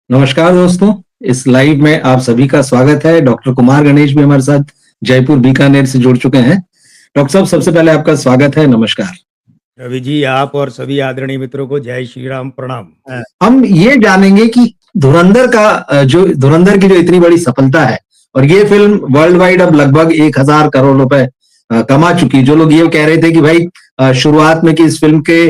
नमस्कार दोस्तों। इस लाइव में आप सभी का स्वागत है। डॉक्टर कुमार गणेश भी हमारे साथ जयपुर बीकानेर से जुड़ चुके हैं। डॉक्टर साहब, सबसे पहले आपका स्वागत है, नमस्कार। रवि जी, आप और सभी आदरणीय मित्रों को जय श्री राम, प्रणाम। हम ये जानेंगे कि धुरंधर की जो इतनी बड़ी सफलता है, और ये फिल्म वर्ल्ड वाइड अब लगभग 1000 करोड़ रुपए कमा चुकी। जो लोग ये कह रहे थे कि भाई शुरुआत में कि इस फिल्म के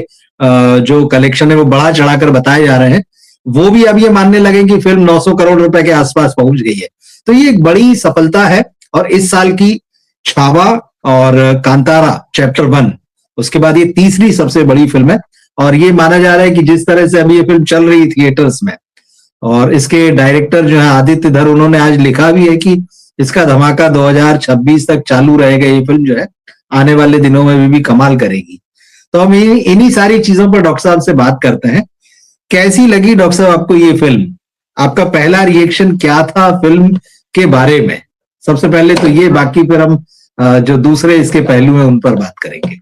जो कलेक्शन है वो बढ़ा चढ़ाकर बताए जा रहे हैं, वो भी अब ये मानने लगे कि फिल्म 900 करोड़ रुपए के आसपास पहुंच गई है। तो ये एक बड़ी सफलता है। और इस साल की छावा और कांतारा चैप्टर 1, उसके बाद ये तीसरी सबसे बड़ी फिल्म है। और ये माना जा रहा है कि जिस तरह से अभी ये फिल्म चल रही थिएटर्स में, और इसके डायरेक्टर जो है आदित्य धर, उन्होंने आज लिखा भी है कि इसका धमाका 2026 तक चालू रहेगा। ये फिल्म जो है आने वाले दिनों में भी कमाल करेगी। तो हम इन्हीं सारी चीजों पर डॉक्टर साहब से बात करते हैं। कैसी लगी डॉक्टर साहब आपको ये फिल्म? आपका पहला रिएक्शन क्या था फिल्म के बारे में? सबसे पहले तो ये, बाकी फिर हम जो दूसरे इसके पहलू हैं उन पर बात करेंगे।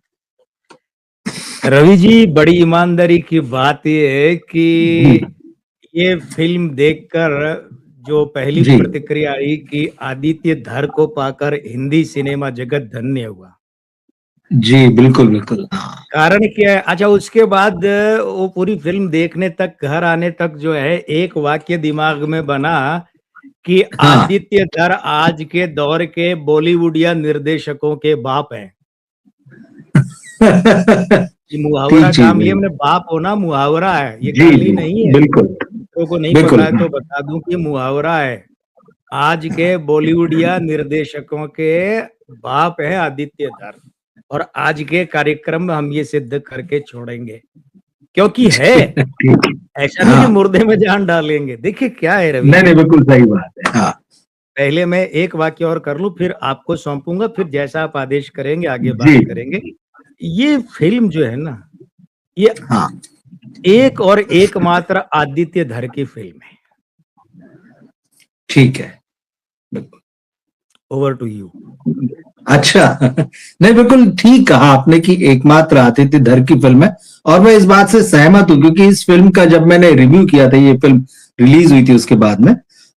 रवि जी, बड़ी ईमानदारी की बात ये है कि ये फिल्म देखकर जो पहली जी प्रतिक्रिया आई कि आदित्य धर को पाकर हिंदी सिनेमा जगत धन्य हुआ। जी, बिल्कुल बिल्कुल। हाँ कारण क्या है? अच्छा, उसके बाद वो पूरी फिल्म देखने तक, घर आने तक जो है, एक वाक्य दिमाग में बना कि हाँ। आदित्य धर आज के दौर के बॉलीवुडिया निर्देशकों के बाप हैं। ये मुहावरा ठीक काम चीज है। लिया मैंने, बाप होना मुहावरा है, ये जी गाली जी, नहीं है। बिल्कुल लोगों को नहीं बिल्कुल। पता है तो बता दूं कि मुहावरा है। आज के बॉलीवुडिया निर्देशकों के बाप है आदित्य धर, और आज के कार्यक्रम में हम ये सिद्ध करके छोड़ेंगे, क्योंकि है। ठीक है। ऐसा नहीं कि हाँ, मुर्दे में जान डालेंगे। देखिए क्या है रवि नहीं जी, नहीं, बिल्कुल सही बात है। हाँ पहले मैं एक वाक्य और कर लूं, फिर आपको सौंपूंगा, फिर जैसा आप आदेश करेंगे आगे जी। बात करेंगे। ये फिल्म जो है ना, ये हाँ एक और एकमात्र आदित्य धर की फिल्म है। ठीक है, बिल्कुल। Over to you. अच्छा, नहीं बिल्कुल ठीक कहा आपने कि एकमात्र आदित्य धर की फिल्म है। और मैं इस बात से सहमत हूं, क्योंकि इस फिल्म का जब मैंने रिव्यू किया था, ये फिल्म रिलीज हुई थी उसके बाद में,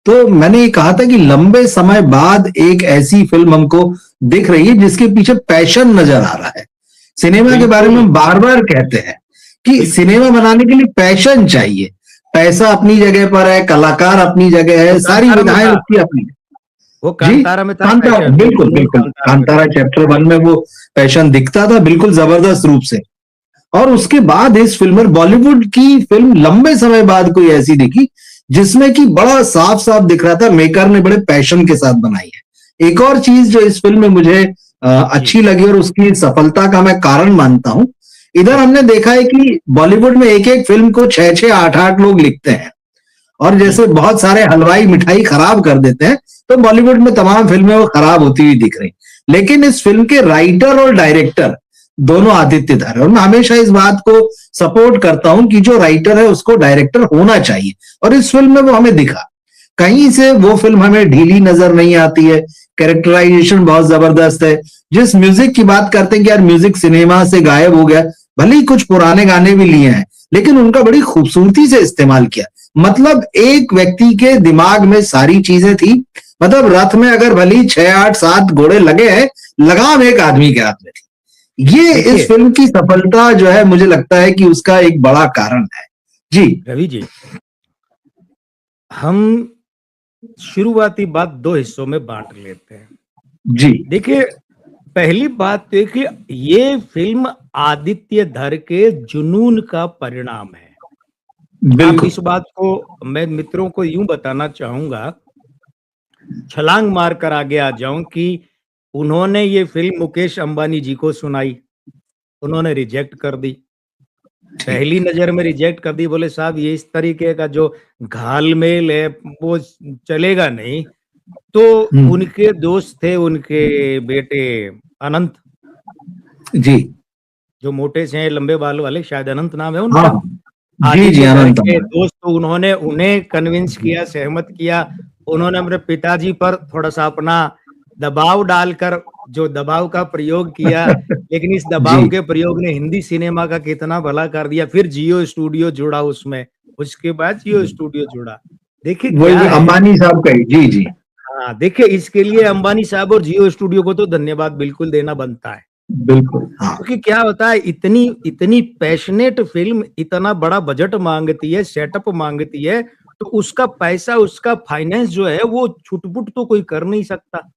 तो मैंने ये कहा था कि लंबे समय बाद एक ऐसी फिल्म हमको दिख रही है जिसके पीछे पैशन नजर आ रहा है। सिनेमा के बारे में बिल्कुल हम बार बार कहते हैं कि बिल्कुल। सिनेमा बनाने के लिए पैशन चाहिए। पैसा अपनी जगह पर है, कलाकार अपनी जगह वो है, सारी कांतारा में विधाएं था, उसकी अपनी। वो जी, कांतारा में था कांतारा, पैशन, बिल्कुल बिल्कुल बिल्कुल। कांतारा में कांतारा था। चैप्टर 1 में वो पैशन दिखता था बिल्कुल जबरदस्त रूप से। और उसके बाद इस फिल्म में बॉलीवुड की फिल्म लंबे समय बाद कोई ऐसी दिखी जिसमें कि बड़ा साफ साफ दिख रहा था मेकर ने बड़े पैशन के साथ बनाई है। एक और चीज जो इस फिल्म में मुझे जी अच्छी लगी और उसकी सफलता का मैं कारण मानता हूं, इधर हमने देखा है कि बॉलीवुड में एक एक फिल्म को 6-6, 8-8 लोग लिखते हैं। और जी जैसे बहुत सारे हलवाई मिठाई खराब कर देते हैं, तो बॉलीवुड में तमाम फिल्में वो खराब होती हुई दिख रही। लेकिन इस फिल्म के राइटर और डायरेक्टर दोनों आदित्य धर, और मैं हमेशा इस बात को सपोर्ट करता हूं कि जो राइटर है उसको डायरेक्टर होना चाहिए। और इस फिल्म में वो हमें दिखा। कहीं से वो फिल्म हमें ढीली नजर नहीं आती है। कैरेक्टराइजेशन बहुत जबरदस्त है। जिस म्यूजिक की बात करते हैं कि यार म्यूजिक सिनेमा से गायब हो गया, भले ही कुछ पुराने गाने भी लिए हैं, लेकिन उनका बड़ी खूबसूरती से इस्तेमाल किया। मतलब एक व्यक्ति के दिमाग में सारी चीजें थी। मतलब रथ में अगर भली 6, 8, 7 घोड़े लगे हैं, लगाम एक आदमी के हाथ में थी। ये इस देखिए फिल्म की सफलता जो है, मुझे लगता है कि उसका एक बड़ा कारण है। जी रवि जी, हम शुरुआती बात दो हिस्सों में बांट लेते हैं। जी, देखिए, पहली बात तो कि ये फिल्म आदित्य धर के जुनून का परिणाम है। आप बिल्कुल। इस बात को मैं मित्रों को यूं बताना चाहूंगा, छलांग मार कर आगे आ जाऊं, कि उन्होंने ये फिल्म मुकेश अंबानी जी को सुनाई, उन्होंने रिजेक्ट कर दी। ठीक। पहली नजर में रिजेक्ट कर दी, बोले साहब ये इस तरीके का जो घालमेल है वो चलेगा नहीं। तो हम्म। उनके दोस्त थे, उनके बेटे अनंत, जी। जो मोटे से हैं, लंबे बाल वाले, शायद अनंत नाम है हाँ उनका। हाँ। जी जी, आदित्य धर अनंत के अमर। दोस्त, तो उन्होंने उन्हें कन्विंस किया, सहमत किया। उन्होंने अपने पिताजी पर थोड़ा सा अपना दबाव डालकर जो दबाव का प्रयोग किया, लेकिन इस जी दबाव के प्रयोग ने हिंदी सिनेमा का कितना भला कर दिया। फिर जियो स्टूडियो जुड़ा उसमें, उसके बाद जियो स्टूडियो जुड़ा। देखिए वही क्या है, अंबानी साहब का ही, जी जी। हाँ देखिए इसके लिए अंबानी साहब और जियो स्टूडियो को तो धन्यवाद बिल्कुल देना बनता है। बिल्कुल हाँ। क्योंकि क्या होता है, इतनी इतनी पैशनेट फिल्म इतना बड़ा बजट मांगती है, सेटअप मांगती है, तो उसका पैसा, उसका फाइनेंस जो है वो छुटपुट तो कोई कर नहीं सकता।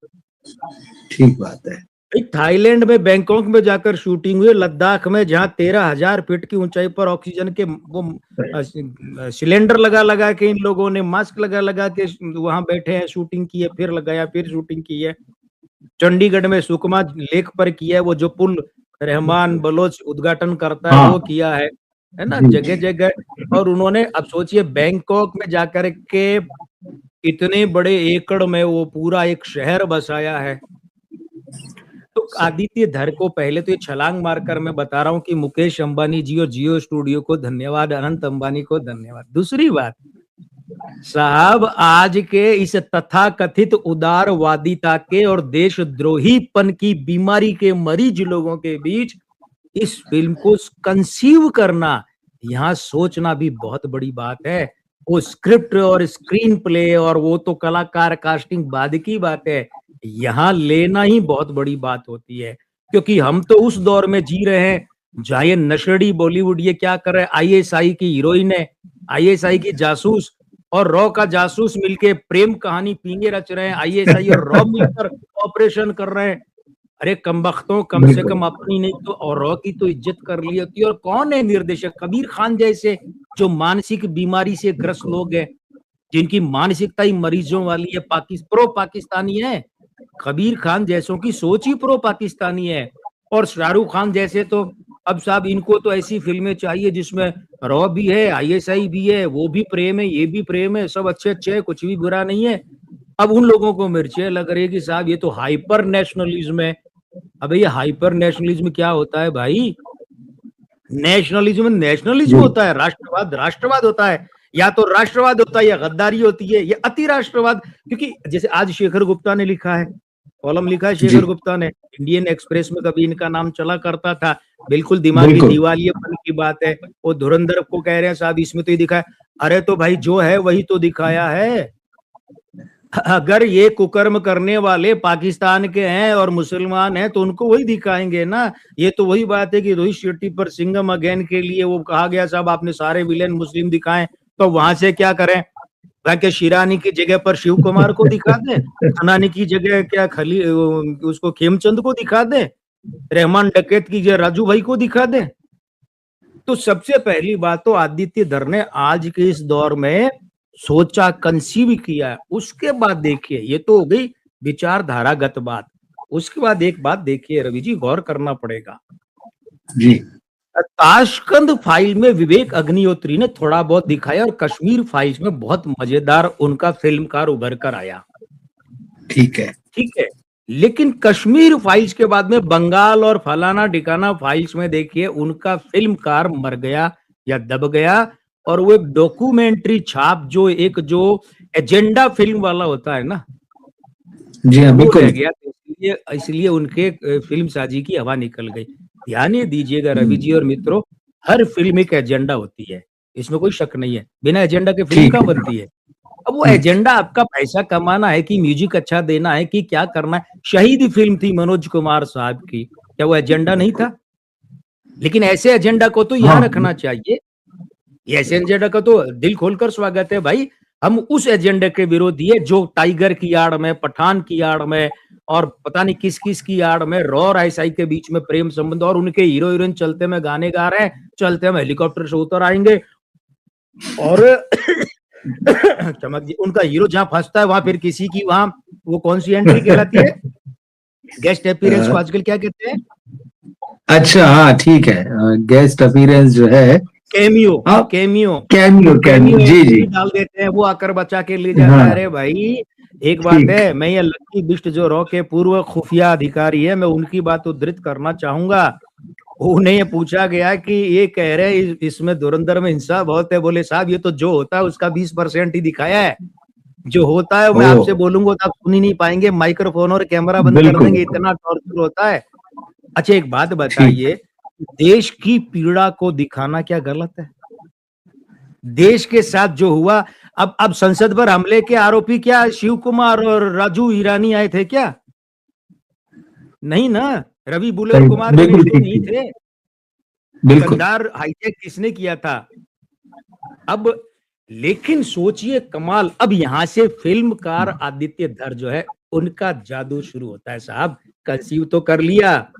ठीक बात है। भाई थाईलैंड में, बैंकॉक में जाकर शूटिंग हुई, लद्दाख में जहाँ 13,000 फीट की ऊंचाई पर ऑक्सीजन के वो सिलेंडर लगा लगा के इन लोगों ने, मास्क लगा लगा के वहां बैठे हैं, शूटिंग की है, फिर लगाया, फिर शूटिंग की है। चंडीगढ़ में सुकमा लेक पर किया है, वो जो पुल रहमान बलोच उद्घाटन करता है हाँ वो किया है ना, जी जगह जगह। और उन्होंने, अब सोचिए बैंकॉक में जाकर के इतने बड़े एकड़ में वो पूरा एक शहर बसाया है। तो आदित्य धर को पहले तो ये छलांग मारकर मैं बता रहा हूं कि मुकेश अंबानी जी और जियो स्टूडियो को धन्यवाद, अनंत अंबानी को धन्यवाद। दूसरी बात साहब, आज के इस तथाकथित उदारवादिता के और देशद्रोहीपन की बीमारी के मरीज लोगों के बीच इस फिल्म को कंसीव करना, यहाँ सोचना भी बहुत बड़ी बात है। वो स्क्रिप्ट और स्क्रीन प्ले और वो तो कलाकार कास्टिंग बाद की बात है, यहाँ लेना ही बहुत बड़ी बात होती है। क्योंकि हम तो उस दौर में जी रहे हैं जहाँ ये नशेड़ी बॉलीवुड ये क्या कर रहे हैं, आईएसआई की हीरोइन है, आईएसआई की जासूस और रॉ का जासूस मिलके प्रेम कहानी पीने रच रहे हैं, आईएसआई और रॉ मिलकर ऑपरेशन कर रहे हैं। अरे कमबख्तों, कम से बिल्कुल। कम अपनी नहीं तो औरों की तो इज्जत कर ली होती है। और कौन है निर्देशक? कबीर खान जैसे जो मानसिक बीमारी से ग्रस्त लोग हैं, जिनकी मानसिकता ही मरीजों वाली है, प्रो पाकिस्तानी है। कबीर खान जैसों की सोच ही प्रो पाकिस्तानी है। और शाहरुख खान जैसे तो, अब साहब इनको तो ऐसी फिल्में चाहिए जिसमें रॉ भी है, आईएसआई भी है, वो भी प्रेम है, ये भी प्रेम है, सब अच्छे अच्छे है, कुछ भी बुरा नहीं है। अब उन लोगों को मिर्चें लग रही है कि साहब ये तो हाइपर नेशनलिज्म है। अबे ये हाइपर नेशनलिज्म क्या होता है भाई? नेशनलिज्म नेशनलिज्म जी होता है, राष्ट्रवाद राष्ट्रवाद होता है। या तो राष्ट्रवाद होता है या गद्दारी होती है या अति राष्ट्रवाद। क्योंकि जैसे आज शेखर गुप्ता ने लिखा है, कॉलम लिखा है जी शेखर गुप्ता ने, इंडियन एक्सप्रेस में कभी इनका नाम चला करता था। बिल्कुल दिमागी बिल्कुल। दिवालियेपन की बात है। वो धुरंधर को कह रहे हैं साहब इसमें तो ये दिखा है। अरे तो भाई जो है वही तो दिखाया है। अगर ये कुकर्म करने वाले पाकिस्तान के हैं और मुसलमान हैं तो उनको वही दिखाएंगे ना। ये तो वही बात है कि रोहित शेट्टी पर सिंघम अगेन के लिए वो कहा गया साहब आपने सारे विलेन मुस्लिम दिखाएं, तो वहां से क्या करें? क्या शिरानी की जगह पर शिव कुमार को दिखा दें, खनानी की जगह क्या खली उसको खेमचंद को दिखा दें, रहमान डकैत की जगह राजू भाई को दिखा दें। तो सबसे पहली बात तो आदित्य धर ने आज के इस दौर में सोचा, कंसीव किया। उसके बाद देखिए, ये तो हो गई विचारधारागत बात। उसके बाद एक बात देखिए रवि जी, गौर करना पड़ेगा। जी ताशकंद फाइल में विवेक अग्निहोत्री ने थोड़ा बहुत दिखाया और कश्मीर फाइल्स में बहुत मजेदार उनका फिल्मकार उभर कर आया। ठीक है। ठीक है, लेकिन कश्मीर फाइल्स के बाद में बंगाल और फलाना ठिकाना फाइल्स में देखिए उनका फिल्मकार मर गया या दब गया। और वो एक डॉक्यूमेंट्री छाप, जो एक जो एजेंडा फिल्म वाला होता है ना, जी हाँ वो रह बिल्कुल। गया। तो इसलिए इसलिए उनके फिल्म साजी की हवा निकल गई। ध्यान ये दीजिएगा रवि जी और मित्रों, हर फिल्म एक एजेंडा होती है, इसमें कोई शक नहीं है। बिना एजेंडा के फिल्म ठीक कहाँ है। बनती है? अब वो ठीक। एजेंडा आपका पैसा कमाना है कि म्यूजिक अच्छा देना है कि क्या करना है? शहीद फिल्म थी मनोज कुमार साहब की, क्या वो एजेंडा नहीं था? लेकिन ऐसे एजेंडा को तो यहाँ हाँ रखना चाहिए। ये ऐसे एजेंडा का तो दिल खोलकर स्वागत है भाई। हम उस एजेंडे के विरोधी है जो टाइगर की आड़ में, पठान की आड़ में और पता नहीं किस किस की आड़ में, रॉ और आईएसआई के बीच में प्रेम संबंध, और उनके हीरो हीरोइन चलते में गाने गा रहे हैं, चलते हम हेलीकॉप्टर से उतर आएंगे और चमक जी उनका हीरो जहां फंसता है वहां फिर किसी की वहां वो कौन सी एंट्री कहलाती है, गेस्ट अपीयरेंस को आजकल क्या कहते हैं? अच्छा हाँ ठीक है। गेस्ट अपीयरेंस जो है। कैमियो। हाँ कैमियो। कैमियो कैमियो कैमियो जी जी। एंट्री डाल देते हैं, वो आकर बचा के ले जाता है। हाँ अरे भाई एक बात ठीक। है, मैं ये लक्की बिष्ट जो रॉ के पूर्व खुफिया अधिकारी है, मैं उनकी बात उद्धृत करना चाहूंगा। उन्हें ये पूछा गया कि ये कह रहे इसमें धुरंधर में हिंसा बहुत है। बोले साहब ये तो जो होता है उसका 20% ही दिखाया है। जो होता है मैं ओ आपसे बोलूंगा तो आप सुन ही नहीं पाएंगे, माइक्रोफोन और कैमरा बंद कर बिल्कुल। देंगे, इतना टॉर्चर होता है। अच्छा एक बात ठीक। बताइए, देश की पीड़ा को दिखाना क्या गलत है? देश के साथ जो हुआ, अब संसद पर हमले के आरोपी क्या शिव कुमार और राजू ईरानी आए थे क्या? नहीं ना, रवि बुल्लर कुमार बिल्कुल गणेश तो ठीक नहीं ठीक, थे। बिल्कुल कंधार हाईजैक किसने किया था? अब लेकिन सोचिए कमाल, अब यहां से फिल्मकार आदित्य धर जो है उनका जादू शुरू होता है साहब। कंसीव तो कर लिया,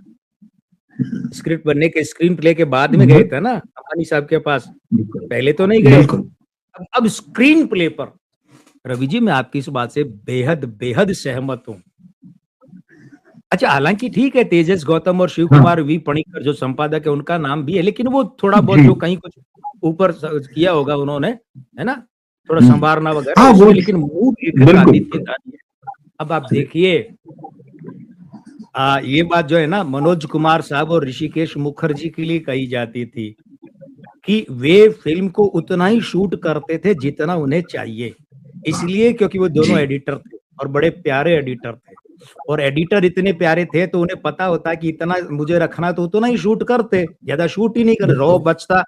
स्क्रिप्ट बनने के स्क्रीन प्ले के बाद में गए थे ना अंबानी साहब के पास, पहले तो नहीं गए। बिल्कुल अब स्क्रीन प्ले पर रवि जी मैं आपकी इस बात से बेहद बेहद सहमत हूं। अच्छा, हालांकि ठीक है, तेजस गौतम और शिव हाँ कुमार वी पणिकर जो संपादक है उनका नाम भी है, लेकिन वो थोड़ा बहुत जी जो कहीं कुछ ऊपर किया होगा उन्होंने, है ना, थोड़ा हम्म, संवारना वगैरह हाँ वो उसमें, लेकिन मूल लेखक बिल्कुल आदित्य धर है। अब आप देखिए, ये बात जो है ना मनोज कुमार साहब और ऋषिकेश मुखर्जी के लिए कही जाती थी कि वे फिल्म को उतना ही शूट करते थे जितना उन्हें चाहिए, इसलिए क्योंकि वो दोनों जी एडिटर थे और बड़े प्यारे एडिटर थे, और एडिटर इतने प्यारे थे तो उन्हें पता होता कि इतना मुझे रखना तो उतना ही शूट करते, ज्यादा शूट ही नहीं कर, रॉ बिल्कुल बचता,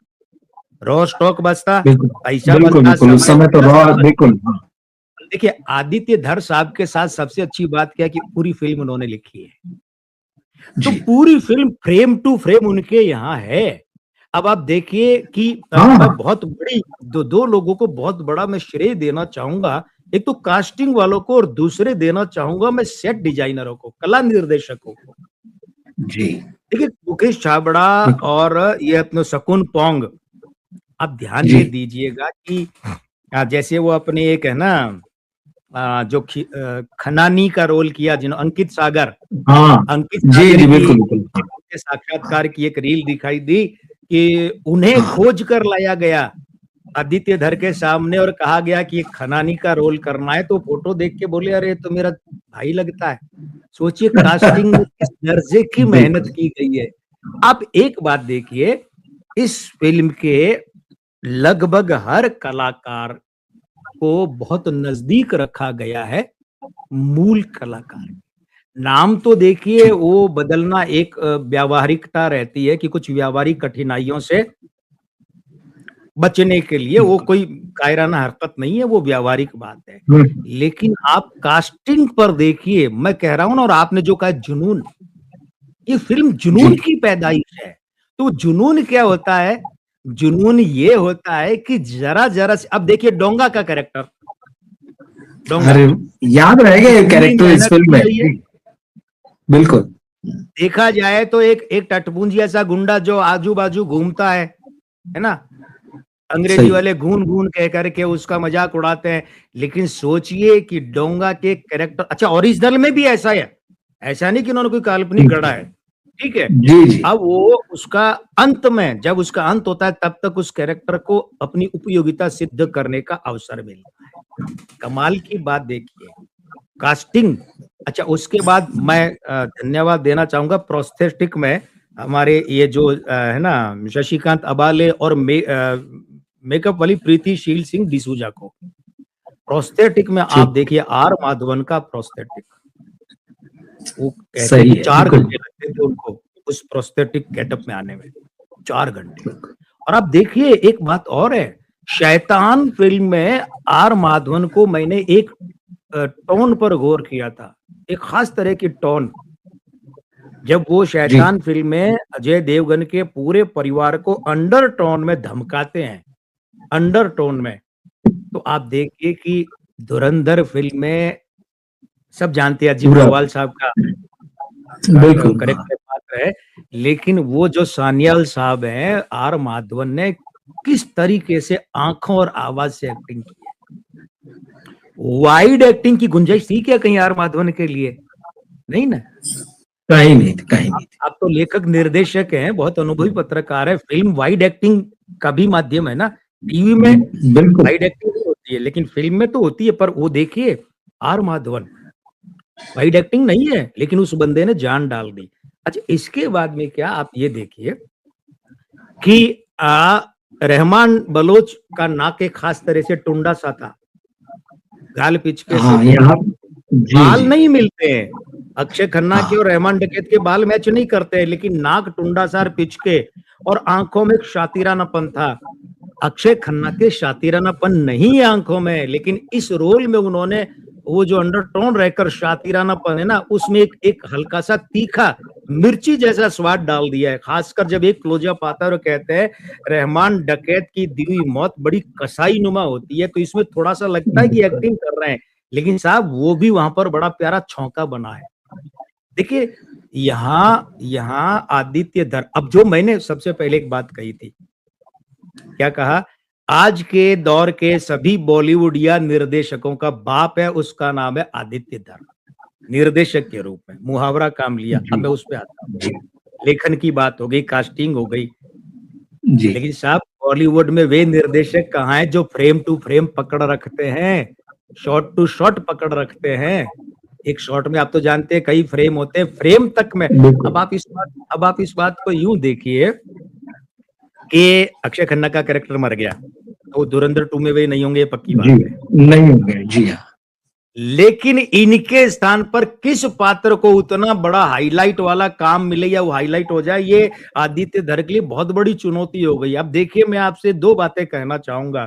रॉ स्टॉक बचता, बिल्कुल पैसा बिल्कुल बचता, बिल्कुल उस समय समय तो बचता, रॉ सब। बिल्कुल हाँ देखिए आदित्य धर साहब के साथ सबसे अच्छी बात क्या है कि पूरी फिल्म उन्होंने लिखी है, तो जी पूरी फिल्म फ्रेम टू फ्रेम उनके यहाँ है। अब आप देखिए कि हाँ मैं हाँ बहुत बड़ी दो लोगों को बहुत बड़ा मैं श्रेय देना चाहूंगा, एक तो कास्टिंग वालों को और दूसरे देना चाहूंगा मैं सेट डिजाइनरों को, कला निर्देशकों को। जी देखिए मुकेश छाबड़ा बिल्कुल और ये अपने शकुन पोंग, आप ध्यान जी ये दीजिएगा कि जैसे वो अपने एक है ना जो खनानी का रोल किया जिन्होंने, अंकित सागर, हाँ अंकित जी सागर जी की बिल्कुल बिल्कुल हाँ के साक्षात्कार की एक रील दिखाई दी कि उन्हें हाँ खोज कर लाया गया आदित्य धर के सामने और कहा गया कि खनानी का रोल करना है, तो फोटो देख के बोले अरे तो मेरा भाई लगता है। सोचिए कास्टिंग में किस दर्जे की मेहनत बिल्कुल की गई है। आप एक बात देखिए, इस फिल्म के लगभग हर कलाकार को बहुत नजदीक रखा गया है मूल कलाकार। नाम तो देखिए ठीक वो बदलना एक व्यावहारिकता रहती है कि कुछ व्यावहारिक कठिनाइयों से बचने के लिए, वो बिल्कुल कोई कायराना हरकत नहीं है, वो व्यावहारिक बात है। हम्म, लेकिन आप कास्टिंग पर देखिए, मैं कह रहा हूं ना, और आपने जो कहा जुनून, ये फिल्म जी जुनून की पैदाइश है। तो जुनून क्या होता है? जुनून ये होता है कि जरा जरा से, अब देखिए डोंगा का कैरेक्टर, डोंगा अरे याद रह गए कितनी कैरेक्टर इस मेहनत फिल्म की में गई है। जी बिल्कुल देखा जाए तो एक टटपूंजी ऐसा गुंडा जो आजू बाजू घूमता है ना, अंग्रेजी सही वाले घून घून कह करके उसका मजाक उड़ाते हैं। लेकिन सोचिए कि डोंगा के कैरेक्टर, अच्छा ओरिजिनल में भी ऐसा है, ऐसा नहीं कि उन्होंने कोई काल्पनिक ठीक गढ़ा है है, ठीक है। जी जी अब वो उसका अंत में, जब उसका अंत होता है तब तक उस कैरेक्टर को अपनी उपयोगिता सिद्ध करने का अवसर मिलता है। कमाल की बात देखिए, कास्टिंग। अच्छा उसके बाद मैं धन्यवाद देना चाहूंगा प्रोस्थेटिक में, हमारे ये जो है ना शशिकांत अबाले और मेकअप वाली प्रीति शील सिंह डिसूजा को। प्रोस्थेटिक में आप ठीक देखिए आर माधवन का प्रोस्थेटिक, वो कहते हैं सही कि है 4 घंटे बिल्कुल लगते थे उनको उस प्रोस्थेटिक गेटअप में आने में, 4 घंटे। और आप देखिए एक बात और है, शैतान फिल्म में आर माधवन को मैंने एक टोन पर गौर किया था, एक खास तरह की टोन, जब वो जी शैतान फिल्म में अजय देवगन के पूरे परिवार को अंडर टोन में धमकाते हैं, अंडर टोन में, तो आप देखिए कि धुरंधर फिल्म में सब जानते हैं अजीत पूरा डोभाल साहब का बिल्कुल हाँ करेक्टर पात्र है, लेकिन वो जो सान्याल साहब हैं आर माधवन ने किस तरीके से आंखों और आवाज से एक्टिंग की है। वाइड एक्टिंग की गुंजाइश थी क्या कहीं आर माधवन के लिए? नहीं ना। कहीं नहीं थी कहीं नहीं आप तो लेखक निर्देशक हैं, बहुत अनुभवी पत्रकार है, फिल्म वाइड एक्टिंग का भी माध्यम है ना, टीवी में थी बिल्कुल वाइड एक्टिंग नहीं होती है लेकिन फिल्म में तो होती है। पर वो देखिए आर माधवन, वाइड एक्टिंग नहीं है लेकिन उस बंदे ने जान डाल दी। अच्छा इसके बाद में क्या, आप ये देखिए कि रहमान बलोच का नाक एक खास तरह से टुंडा सा था, गाल पिचके से हाँ थे, यहाँ जी बाल जी नहीं मिलते हैं, अक्षय खन्ना के हाँ और रहमान डकैत के बाल मैच नहीं करते हैं, लेकिन नाक टुंडा सार पिचके और आंखों में एक शातिरानापन था। अक्षय खन्ना के शातिरानापन नहीं है आंखों में, लेकिन इस रोल में उन्होंने वो जो अंडरटोन रहकर शातिरानापन है ना, उसमें एक हल्का सा तीखा मिर्ची जैसा स्वाद डाल दिया है। खासकर जब एक क्लोजअप आता है और कहते हैं रहमान डकैत की दी हुई मौत बड़ी कसाई नुमा होती है, तो इसमें थोड़ा सा लगता है कि एक्टिंग कर रहे हैं, लेकिन साहब वो भी वहां पर बड़ा प्यारा छौंका बना है। देखिए यहाँ आदित्य धर, अब जो मैंने सबसे पहले एक बात कही थी, क्या कहा, आज के दौर के सभी बॉलीवुड या निर्देशकों का बाप है, उसका नाम है आदित्य धर। निर्देशक के रूप में मुहावरा काम लिया। अब मैं उस पे आता हूँ। लेखन की बात हो गई, कास्टिंग हो गई, लेकिन साहब बॉलीवुड में वे निर्देशक कहाँ हैं जो फ्रेम टू फ्रेम पकड़ रखते हैं, शॉट टू शॉट पकड़ रखते हैं। एक शॉट में आप तो जानते हैं कई फ्रेम होते हैं, फ्रेम तक में। अब आप इस बात को यूं देखिए कि अक्षय खन्ना का कैरेक्टर मर गया, तो धुरंधर 2 में वे नहीं होंगे, पक्की बात है, नहीं होंगे। जी हाँ, लेकिन इनके स्थान पर किस पात्र को उतना बड़ा हाईलाइट वाला काम मिले या वो हाईलाइट हो जाए, ये आदित्य धर के लिए बहुत बड़ी चुनौती हो गई। अब देखिए, मैं आपसे 2 बातें कहना चाहूंगा।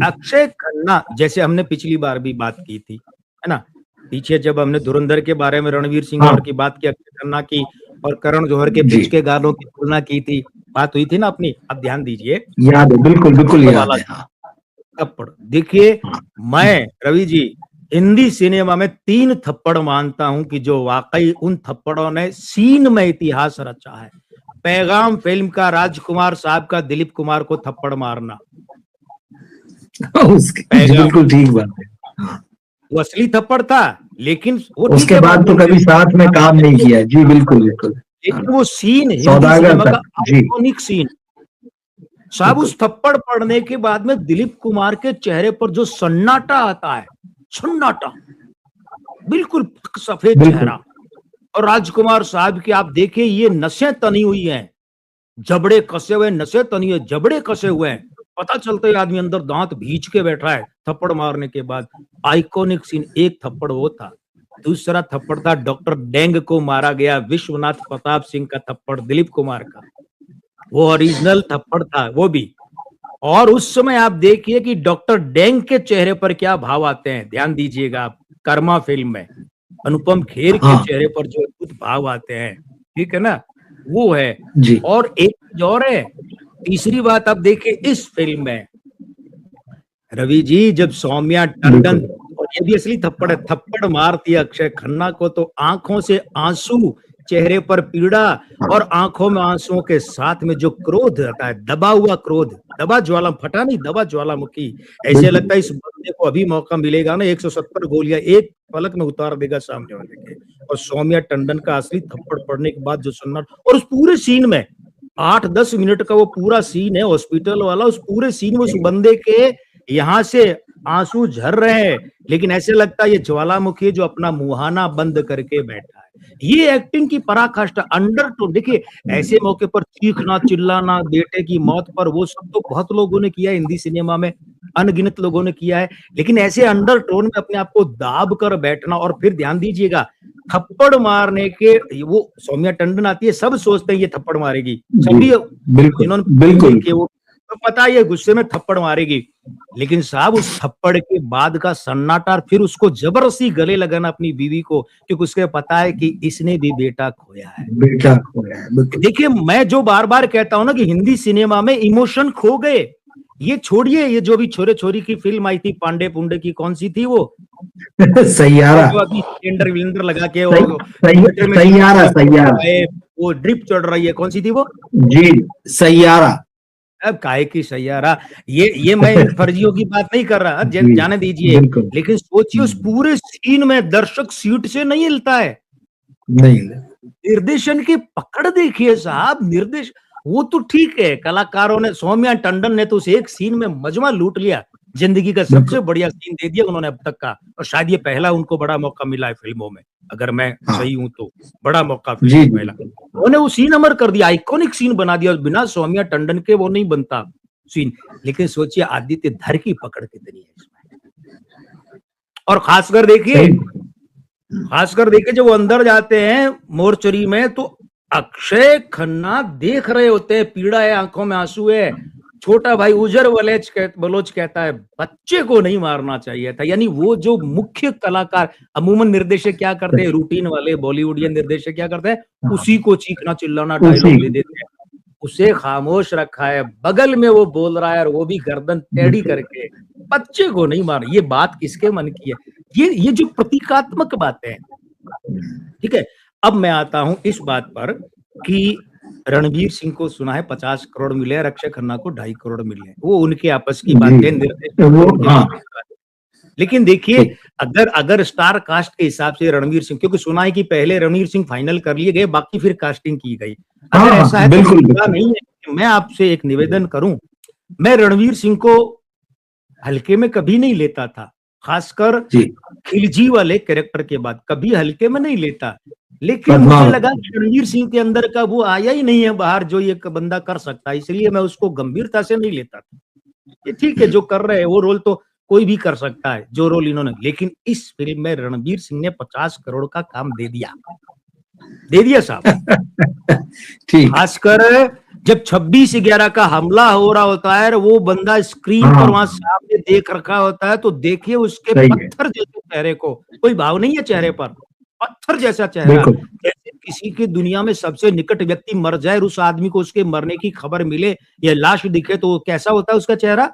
अक्षय खन्ना, जैसे हमने पिछली बार भी बात की थी, है ना, पीछे जब हमने धुरंधर के बारे में रणवीर सिंह और की बात की, अक्षय खन्ना की और करण जौहर के बीच के गानों की तुलना की थी, बात हुई थी ना अपनी। अब ध्यान दीजिए, याद है, बिल्कुल याद है। थप्पड़ देखिए, मैं रवि जी हिंदी सिनेमा में 3 थप्पड़ मानता हूं कि जो वाकई उन थप्पड़ों ने सीन में इतिहास रचा है। पैगाम फिल्म का राजकुमार साहब का दिलीप कुमार को थप्पड़ मारना, बिल्कुल ठीक बात है। वो असली थप्पड़ था, लेकिन वो उसके बाद तो कभी साथ में काम नहीं किया। जी बिल्कुल, लेकिन वो सीन हिंदी सौदागर सिनेमा का जी, आइकॉनिक सीन साहब। उस थप्पड़ पड़ने के बाद में दिलीप कुमार के चेहरे पर जो सन्नाटा आता है, सन्नाटा, बिल्कुल सफेद चेहरा, और राजकुमार साहब की आप देखिए ये नसें तनी हुई हैं, जबड़े कसे हुए, नसें तनी हुए, जबड़े कसे हुए हैं, पता चलता है आदमी अंदर दांत भींच के बैठा है थप्पड़ मारने के बाद। Iconic scene. एक थप्पड़ वो था, दूसरा थप्पड़ था डॉक्टर डेंग को मारा गया विश्वनाथ प्रताप सिंह का थप्पड़ दिलीप कुमार का, वो ओरिजिनल थप्पड़ था वो भी। और उस समय आप देखिए कि डॉक्टर डेंग के चेहरे पर क्या भाव आते हैं, ध्यान दीजिएगा आप। कर्मा फिल्म में अनुपम खेर के चेहरे पर जो अद्भुत भाव आते हैं, ठीक है ना, वो है जी। और एक और है, तीसरी बात आप देखिए इस फिल्म में रवि जी, जब सौम्या टंडन, और ये भी असली थप्पड़ है, थप्पड़ मारती है अक्षय खन्ना को, तो आंखों से आंसू, चेहरे पर पीड़ा और आंखों में आंसुओं के साथ में जो क्रोध आता है, दबा हुआ क्रोध, दबा ज्वाला, फटा नहीं, दबा ज्वालामुखी। ऐसे लगता है इस बंदे को अभी मौका मिलेगा ना, 170 गोलियां एक पलक में उतार देगा सामने वाले के। और सौम्या टंडन का असली थप्पड़ पड़ने के बाद जो सन्नाट, और उस पूरे सीन में 8-10 मिनट का वो पूरा सीन है हॉस्पिटल वाला, उस पूरे सीन में उस बंदे के यहाँ से आंसू झर रहे हैं, लेकिन ऐसे लगता है ये ज्वालामुखी जो अपना मुहाना बंद करके बैठा है। ये एक्टिंग की पराकाष्ठा, अंडरटोन। देखिए ऐसे मौके पर चीखना, चिल्लाना बेटे की मौत पर, वो सब तो बहुत लोगों ने किया है हिंदी सिनेमा में, अनगिनत लोगों ने किया है, लेकिन ऐसे अंडरटोन में अपने आप को दाब कर बैठना। और फिर ध्यान दीजिएगा, थप्पड़ मारने के, वो सौम्या टंडन आती है, सब सोचते हैं ये थप्पड़ मारेगी, सभी बिल्कुल तो पता है ये गुस्से में थप्पड़ मारेगी, लेकिन साहब उस थप्पड़ के बाद का सन्नाटा, फिर उसको जबरदस्ती गले लगाना अपनी बीवी को, क्योंकि उसके पता है कि इसने भी बेटा खोया है। देखिए मैं जो बार बार कहता हूं ना कि हिंदी सिनेमा में इमोशन खो गए। ये छोड़िए, ये जो भी छोरे छोरी की फिल्म आई थी पांडे पुंडे की, कौन सी थी वो सैयारा, जो अभी सिलेंडर विलेंडर लगा के सैयारा, वो ड्रिप चढ़ रही है, कौन सी थी वो जी, सैयारा। अब काहे की सैयारा, ये मैं इन फर्जियों की बात नहीं कर रहा, जाने दीजिए, लेकिन सोचिए उस पूरे सीन में दर्शक सीट से नहीं हिलता है। नहीं, निर्देशन की पकड़ देखिए साहब, निर्देश वो तो ठीक है, कलाकारों ने, सौम्या टंडन ने तो उस एक सीन में मजमा लूट लिया, जिंदगी का सबसे बढ़िया सीन दे दिया उन्होंने अब तक का, और शायद ये पहला उनको बड़ा मौका मिला है फिल्मों में, अगर मैं सही हूं तो बड़ा मौका फिल्म पहला। उन्होंने वो सीन अमर कर दिया, आइकॉनिक सीन बना दिया, बिना सौम्या टंडन के वो नहीं बनता सीन। लेकिन सोचिए आदित्य धर की पकड़ कितनी है इसमें। और खासकर देखिए जब वो अंदर जाते हैं मोर्चरी में, तो अक्षय खन्ना देख रहे होते हैं, पीड़ा है, आंखों में आंसू है, छोटा भाई उजर बलोच कहता है बच्चे को नहीं मारना चाहिए था। यानी वो जो मुख्य कलाकार, अमूमन निर्देशक क्या करते हैं, रूटीन वाले बॉलीवुडियन निर्देशक क्या करते हैं, उसी को चीखना चिल्लाना डायलॉग दे देते हैं। उसे खामोश रखा है, बगल में वो बोल रहा है और वो भी गर्दन टेढ़ी करके, बच्चे को नहीं मार। ये बात किसके मन की है? ये जो प्रतीकात्मक बातें हैं, ठीक है। अब मैं आता हूं इस बात पर कि रणवीर सिंह को सुना है 50 करोड़ मिले, अक्षय खन्ना को 2.5 करोड़ मिले। वो उनके आपस की बातें, निर्देशक। लेकिन देखिए, अगर स्टार कास्ट के हिसाब से रणवीर सिंह, क्योंकि सुना है कि पहले रणवीर सिंह फाइनल कर लिए गए, बाकी फिर कास्टिंग की गई। अगर ऐसा है तो नहीं है, मैं आपसे एक निवेदन करूं, मैं रणवीर सिंह को हल्के में कभी नहीं लेता था, खासकर खिलजी वाले कैरेक्टर के बाद कभी हल्के में नहीं लेता। लेकिन मुझे लगा कि रणवीर सिंह के अंदर का वो आया ही नहीं है बाहर जो ये बंदा कर सकता है, इसलिए मैं उसको गंभीरता से नहीं लेता था। ये ठीक है, जो कर रहे हैं वो रोल तो कोई भी कर सकता है, जो रोल इन्होंने। लेकिन इस फिल्म में रणवीर सिंह ने 50 करोड़ का काम दे दिया साहब। खासकर जब 26/11 का हमला हो रहा होता है, वो बंदा स्क्रीन पर वहां सामने देख रखा होता है, तो देखिए उसके पत्थर जैसे चेहरे को, कोई भाव नहीं है चेहरे पर, पत्थर जैसा चेहरा। जैसे किसी की दुनिया में सबसे निकट व्यक्ति मर जाए और उस आदमी को उसके मरने की खबर मिले या लाश दिखे तो कैसा होता है उसका चेहरा?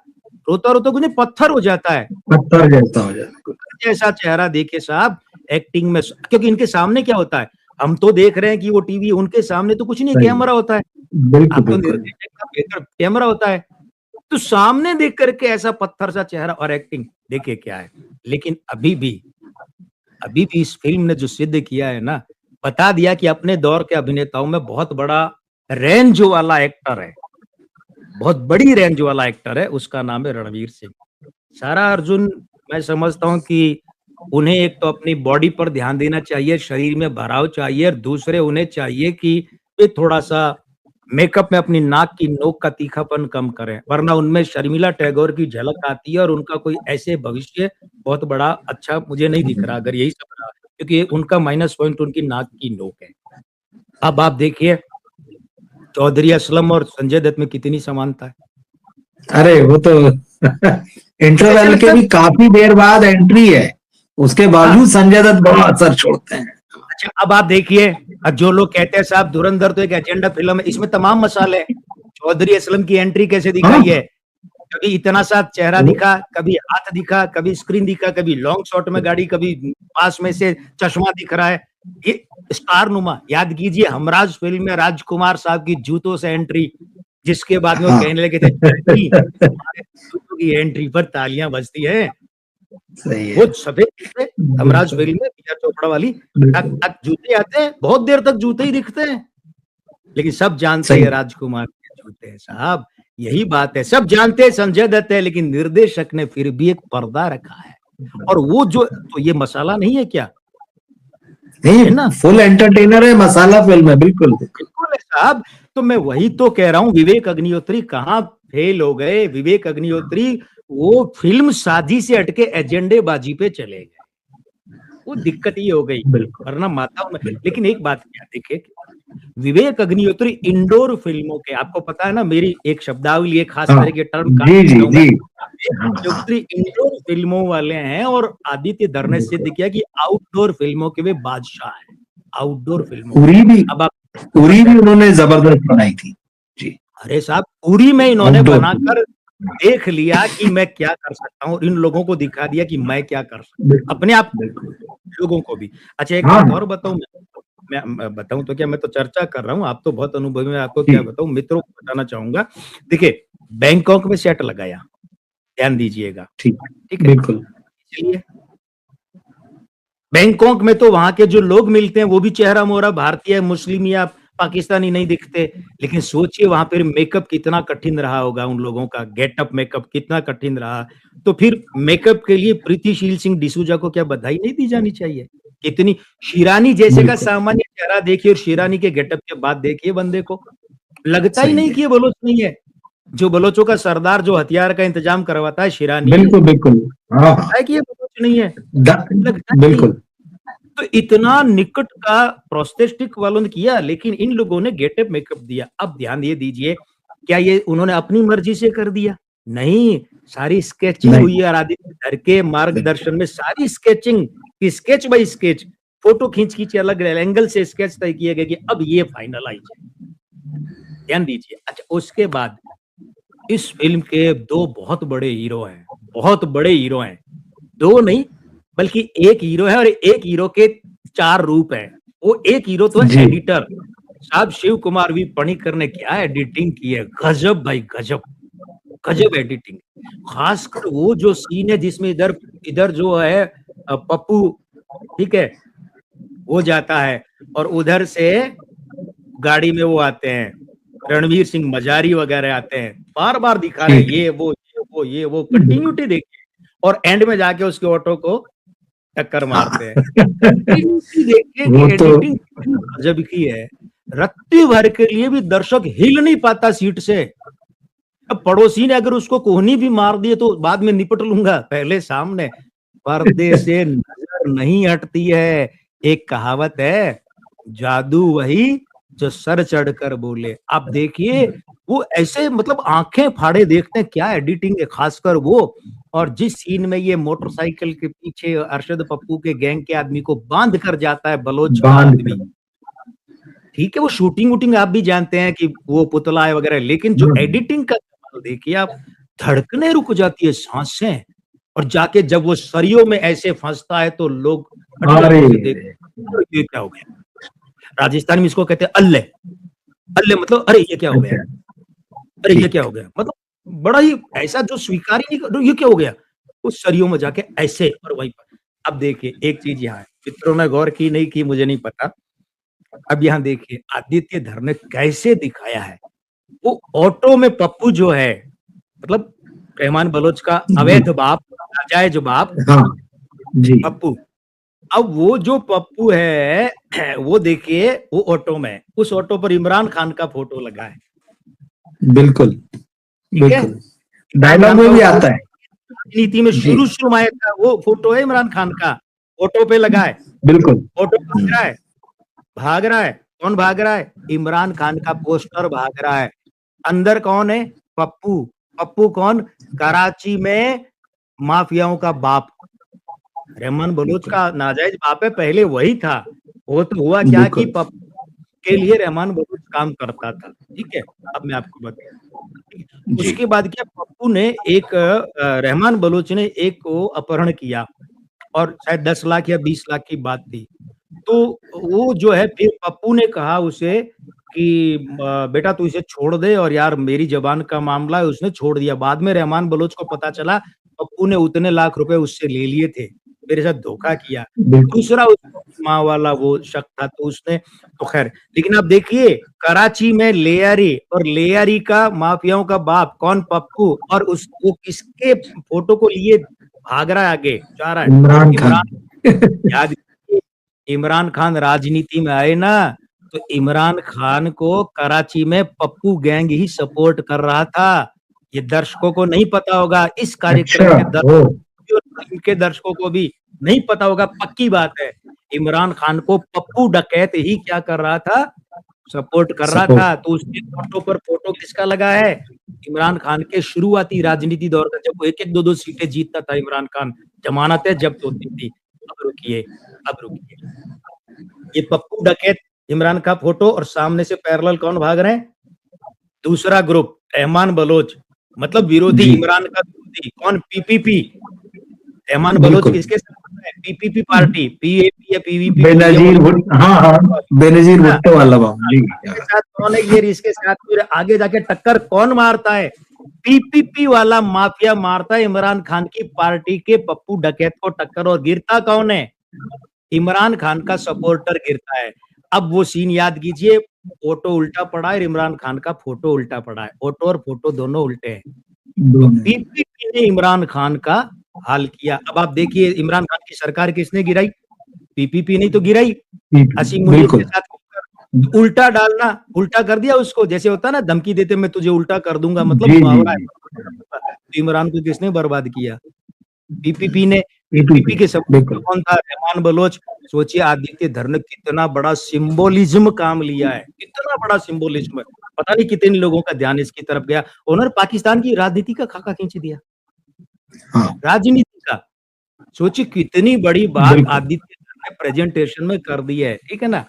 रोता रोता कुछ नहीं, पत्थर हो जाता है, पत्थर जैसा हो जाता है। जैसा चेहरा देखे साहब एक्टिंग में। क्योंकि इनके सामने क्या होता है, हम तो देख रहे हैं कि वो टीवी, उनके सामने तो कुछ नहीं, कैमरा होता है, आपको निर्देशक का बेहतर कैमरा होता है, तो सामने देख करके ऐसा पत्थर सा चेहरा और एक्टिंग देखिए क्या है। लेकिन अभी भी इस फिल्म ने जो सिद्ध किया है ना, बता दिया कि अपने दौर के अभिनेताओं में बहुत बड़ा रेंज वाला एक्टर है, बहुत बड़ी रेंज वाला एक्टर है, उसका नाम है रणवीर सिंह। सारा अर्जुन, मैं समझता हूं कि उन्हें एक तो अपनी बॉडी पर ध्यान देना चाहिए, शरीर में भराव चाहिए, और दूसरे उन्हें चाहिए कि वे थोड़ा सा मेकअप में अपनी नाक की नोक का तीखापन कम करें, वरना उनमें शर्मिला टैगोर की झलक आती है और उनका कोई ऐसे भविष्य बहुत बड़ा अच्छा मुझे नहीं दिख रहा, अगर यही सब रहा, क्योंकि उनका माइनस पॉइंट उनकी नाक की नोक है। अब आप देखिए चौधरी असलम और संजय दत्त में कितनी समानता है। अरे वो तो इंटरवल के भी काफी देर बाद एंट्री है, उसके बावजूद संजय दत्त बड़ा असर छोड़ते हैं। अच्छा, अब आप देखिए, जो लोग कहते हैं साहब धुरंधर तो एक एजेंडा फिल्म है, इसमें तमाम मसाले। चौधरी असलम की एंट्री कैसे दिखाई है, कभी इतना सा चेहरा दिखा, कभी हाथ दिखा, कभी स्क्रीन दिखा, कभी लॉन्ग शॉट में गाड़ी, कभी पास में से चश्मा दिख रहा है, ये स्टार नुमा। याद कीजिए हमराज फिल्म में राजकुमार साहब की जूतों से एंट्री, जिसके बाद में वो कहने लगे थे जूतों की एंट्री पर तालियां बजती है। वो सफेद हमराज फिल्म में पीआर चोपड़ा वाली, जूते आते हैं, बहुत देर तक जूते ही दिखते हैं, लेकिन सब जानते हैं राजकुमार के जूते हैं साहब। यही बात है, सब जानते हैं संजय दत्त है, लेकिन निर्देशक ने फिर भी एक पर्दा रखा है, और वो जो, तो ये मसाला नहीं है क्या? है ना, फुल एंटरटेनर है, मसाला फिल्म है, बिल्कुल है साहब। तो मैं वही तो कह रहा हूँ, विवेक अग्निहोत्री कहाँ फेल हो गए? विवेक अग्निहोत्री वो फिल्म साजी से हटके एजेंडे बाजी पे चले गए, वो दिक्कत ही हो गई, वरना माता में। लेकिन एक बात क्या देखिए, विवेक अग्निहोत्री इंडोर फिल्मों के, आपको पता है ना, मेरी एक शब्दावली है खास तरह के टर्म अग्निहोत्री इंडोर फिल्मों वाले हैं, और आदित्य धर ने सिद्ध किया कि आउटडोर फिल्मों के वे बादशाह हैं। आउटडोर फिल्मों उरी भी उन्होंने जबरदस्त बनाई थी जी। अरे साहब, उरी में इन्होंने बनाकर देख लिया कि मैं क्या कर सकता हूँ, इन लोगों को दिखा दिया कि मैं क्या कर सकता हूँ, अपने आप लोगों को भी। अच्छा, एक बात और बताऊं, मैं बताऊं तो क्या, मैं तो चर्चा कर रहा हूँ, आप तो बहुत अनुभवी हैं, आपको क्या बताऊं, मित्रों को बताना चाहूंगा। देखिए, बैंकॉक में सेट लगाया, ध्यान दीजिएगा, ठीक है, बिल्कुल। चलिए, बैंकॉक में तो वहां के जो लोग मिलते हैं वो भी चेहरा मोहरा भारतीय, मुस्लिम या पाकिस्तानी नहीं दिखते, लेकिन सोचिए वहां पर मेकअप कितना कठिन रहा होगा, उन लोगों का गेटअप मेकअप कितना कठिन रहा। तो फिर मेकअप के लिए प्रीतिशील सिंह डिसूजा को क्या बधाई नहीं दी जानी चाहिए? कितनी, शिरानी जैसे का सामान्य चेहरा देखिए और शिरानी के गेटअप के बाद देखिए, बंदे को लगता ही नहीं कि ये बलोच नहीं है। जो बलोचों का सरदार, जो हथियार का इंतजाम करवाता है, शिरानी, बिल्कुल बिल्कुल, लगता है कि ये बलोच नहीं है, बिल्कुल। तो इतना निकट का प्रोस्थेटिक वालों ने किया, लेकिन इन लोगों ने गेटअप मेकअप दिया। अब ध्यान ये दीजिए, क्या ये उन्होंने अपनी मर्जी से कर दिया? नहीं, सारी स्केचिंग नहीं। हुई है और आदित्य धर के मार्गदर्शन में सारी sketching, sketch by sketch, photo खींच अलग एंगल से स्केच तय किए गए कि अब ये फाइनलाइज है। ध्यान दीजिए। अच्छा, उसके बाद इस फिल्म के दो बहुत बड़े हीरो हैं, बहुत बड़े हीरो हैं। दो नहीं बल्कि एक हीरो है और एक हीरो के चार रूप हैं। वो एक हीरो तो है जी। एडिटर साहब, शिव कुमार वी पणिकर ने क्या एडिटिंग की है, गजब भाई गजब, गजब एडिटिंग। खासकर वो जो सीन है जिसमें इधर इधर जो है पप्पू, ठीक है, वो जाता है और उधर से गाड़ी में वो आते हैं, रणवीर सिंह मजारी वगैरह आते हैं, बार बार दिखा रहे हैं ठीक। ये वो कंटिन्यूटी देखिए, और एंड में जाके उसके ऑटो को टक्कर मारते हैं। कंटिन्यूटी देखिए वो कि तो एडिटिंग गजब की है। रत्ती भर के लिए भी दर्शक हिल नहीं पाता सीट से। अब पड़ोसी ने अगर उसको कोहनी भी मार दिए तो बाद में निपट लूंगा, पहले सामने। पर्दे से नजर नहीं हटती है। एक कहावत है, जादू वही जो सर चढ़कर बोले। आप देखिए वो ऐसे मतलब आंखें फाड़े देखते हैं, क्या एडिटिंग है, खासकर वो। और जिस सीन में ये मोटरसाइकिल के पीछे अरशद पप्पू के गैंग के आदमी को बांध कर जाता है बलोच का बांध आदमी, ठीक है, वो शूटिंग वूटिंग आप भी जानते हैं कि वो पुतला है वगैरह, लेकिन जो एडिटिंग का कमाल देखिए आप, धड़कने रुक जाती है, सांसें। और जाके जब वो सरियों में ऐसे फंसता है तो लोग अरे से देख, ये क्या हो गया। राजस्थान में इसको कहते हैं अल्ले। अल्ले मतलब अरे ये क्या हो गया, अरे ये क्या हो गया, मतलब बड़ा ही ऐसा जो स्वीकार ही नहीं, ये क्या हो गया, उस सरियों में जाके ऐसे और वहीं पर। अब देखिए एक चीज यहाँ है, मित्रों ने गौर की नहीं की मुझे नहीं पता। अब यहाँ देखिए आदित्य धर ने कैसे दिखाया है, वो ऑटो में पप्पू जो है, मतलब रहमान बलोच का अवैध बाप, नाजायज बाप हाँ जी। पप्पू। अब वो जो पप्पू है वो देखिए वो ऑटो में, उस ऑटो पर इमरान खान का फोटो लगा है, बिल्कुल ठीक है। बिल्कुल, डायलॉग में भी आता है। राजनीति में शुरू में आया था वो फोटो है इमरान खान का, ऑटो पे लगा है। बिल्कुल। ऑटो भाग रहा है, भाग रहा है, कौन भाग रहा है, इमरान खान का पोस्टर भाग रहा है। अंदर कौन है, पप्पू। पप्पू कौन, कराची में माफियाओं का बाप, रहमान बलूच का नाजायज बाप है, पहले वही था। वो तो हुआ क्या कि बिल्कुल। पप्पू के लिए रहमान बलूच काम करता था, ठीक है। अब मैं आपको बता, जी। उसके बाद क्या, पप्पू ने एक रहमान बलूच ने एक को अपहरण किया और शायद 10 लाख या 20 लाख की बात थी। तो वो जो है फिर पप्पू ने कहा उसे कि बेटा तू इसे छोड़ दे, और यार मेरी जबान का मामला है, उसने छोड़ दिया। बाद में रहमान बलोच को पता चला पप्पू ने उतने लाख रुपए उससे ले लिए थे, मेरे साथ धोखा किया। बिल्कुल। दूसरा माँ वाला वो शक था, तो उसने तो खैर, लेकिन आप देखिए कराची में लेयारी, और लेयारी का माफियाओं का बाप कौन, पप्पू, और उस वो किसके फोटो को लिए भाग रहा है, आगे जा रहा है, इमरान खान। याद, इमरान खान राजनीति में आए ना, तो इमरान खान को कराची में पप्पू गैंग ही सपोर्ट कर रहा था। ये दर्शकों को नहीं पता होगा, इस कार्यक्रम के इनके दर्शकों को भी नहीं पता होगा, पक्की बात है। इमरान खान को पप्पू डकैत ही क्या कर रहा था, सपोर्ट कर रहा था। तो उसके फोटो पर फोटो किसका लगा है, इमरान खान के शुरुआती राजनीति दौर का, जब वो 1-1 2-2 सीटें जीतता था इमरान खान, जमानतें जब्त होती थी। अब रुकिए, अब रुकिए, ये पप्पू डकैत इमरान का फोटो, और सामने से पैरेलल कौन भाग रहे हैं, दूसरा ग्रुप रहमान बलोच, मतलब विरोधी, इमरान का विरोधी कौन, पीपीपी। रहमान बलोच किसके साथ है, पीपीपी पार्टी, पीएपी या पीवीपी, बेनजीर भुट्टो, हाँ हाँ बेनजीर भुट्टो वाला बाबू जी। इसके साथ कौन है, ये इसके साथ फिर आगे जाके टक्कर कौन मारता है, पीपीपी वाला माफिया मारता है इमरान खान की पार्टी के पप्पू डकैत को टक्कर, और गिरता कौन है, इमरान खान का सपोर्टर गिरता है। अब वो सीन याद कीजिए, फोटो उल्टा पड़ा है, इमरान खान का फोटो उल्टा पड़ा है, फोटो और फोटो दोनों उल्टे हैं। तो पीपीपी ने इमरान खान का हाल किया। अब आप देखिए इमरान खान की सरकार किसने गिराई, पीपीपी नहीं तो गिराई, असीम मुनीर के साथ उल्टा डालना, उल्टा कर दिया उसको, जैसे होता है ना धमकी देते मैं तुझे उल्टा कर दूंगा, मतलब मुहावरा है। इमरान को किसने बर्बाद किया, पीपीपी ने। पीपीपी के सपोर्टर कौन था, रहमान बलोच। सोचिए आदित्य धर ने कितना बड़ा सिंबोलिज्म काम लिया है, कितना बड़ा सिंबोलिज्म है। पता नहीं कितने लोगों का ध्यान इसकी तरफ गया। उन्होंने पाकिस्तान की राजनीति का खाका खींच दिया, हाँ, राजनीति का। सोचिए कितनी बड़ी बात बिल्कुल। आदित्य ने प्रेजेंटेशन में कर दी है, ठीक है ना?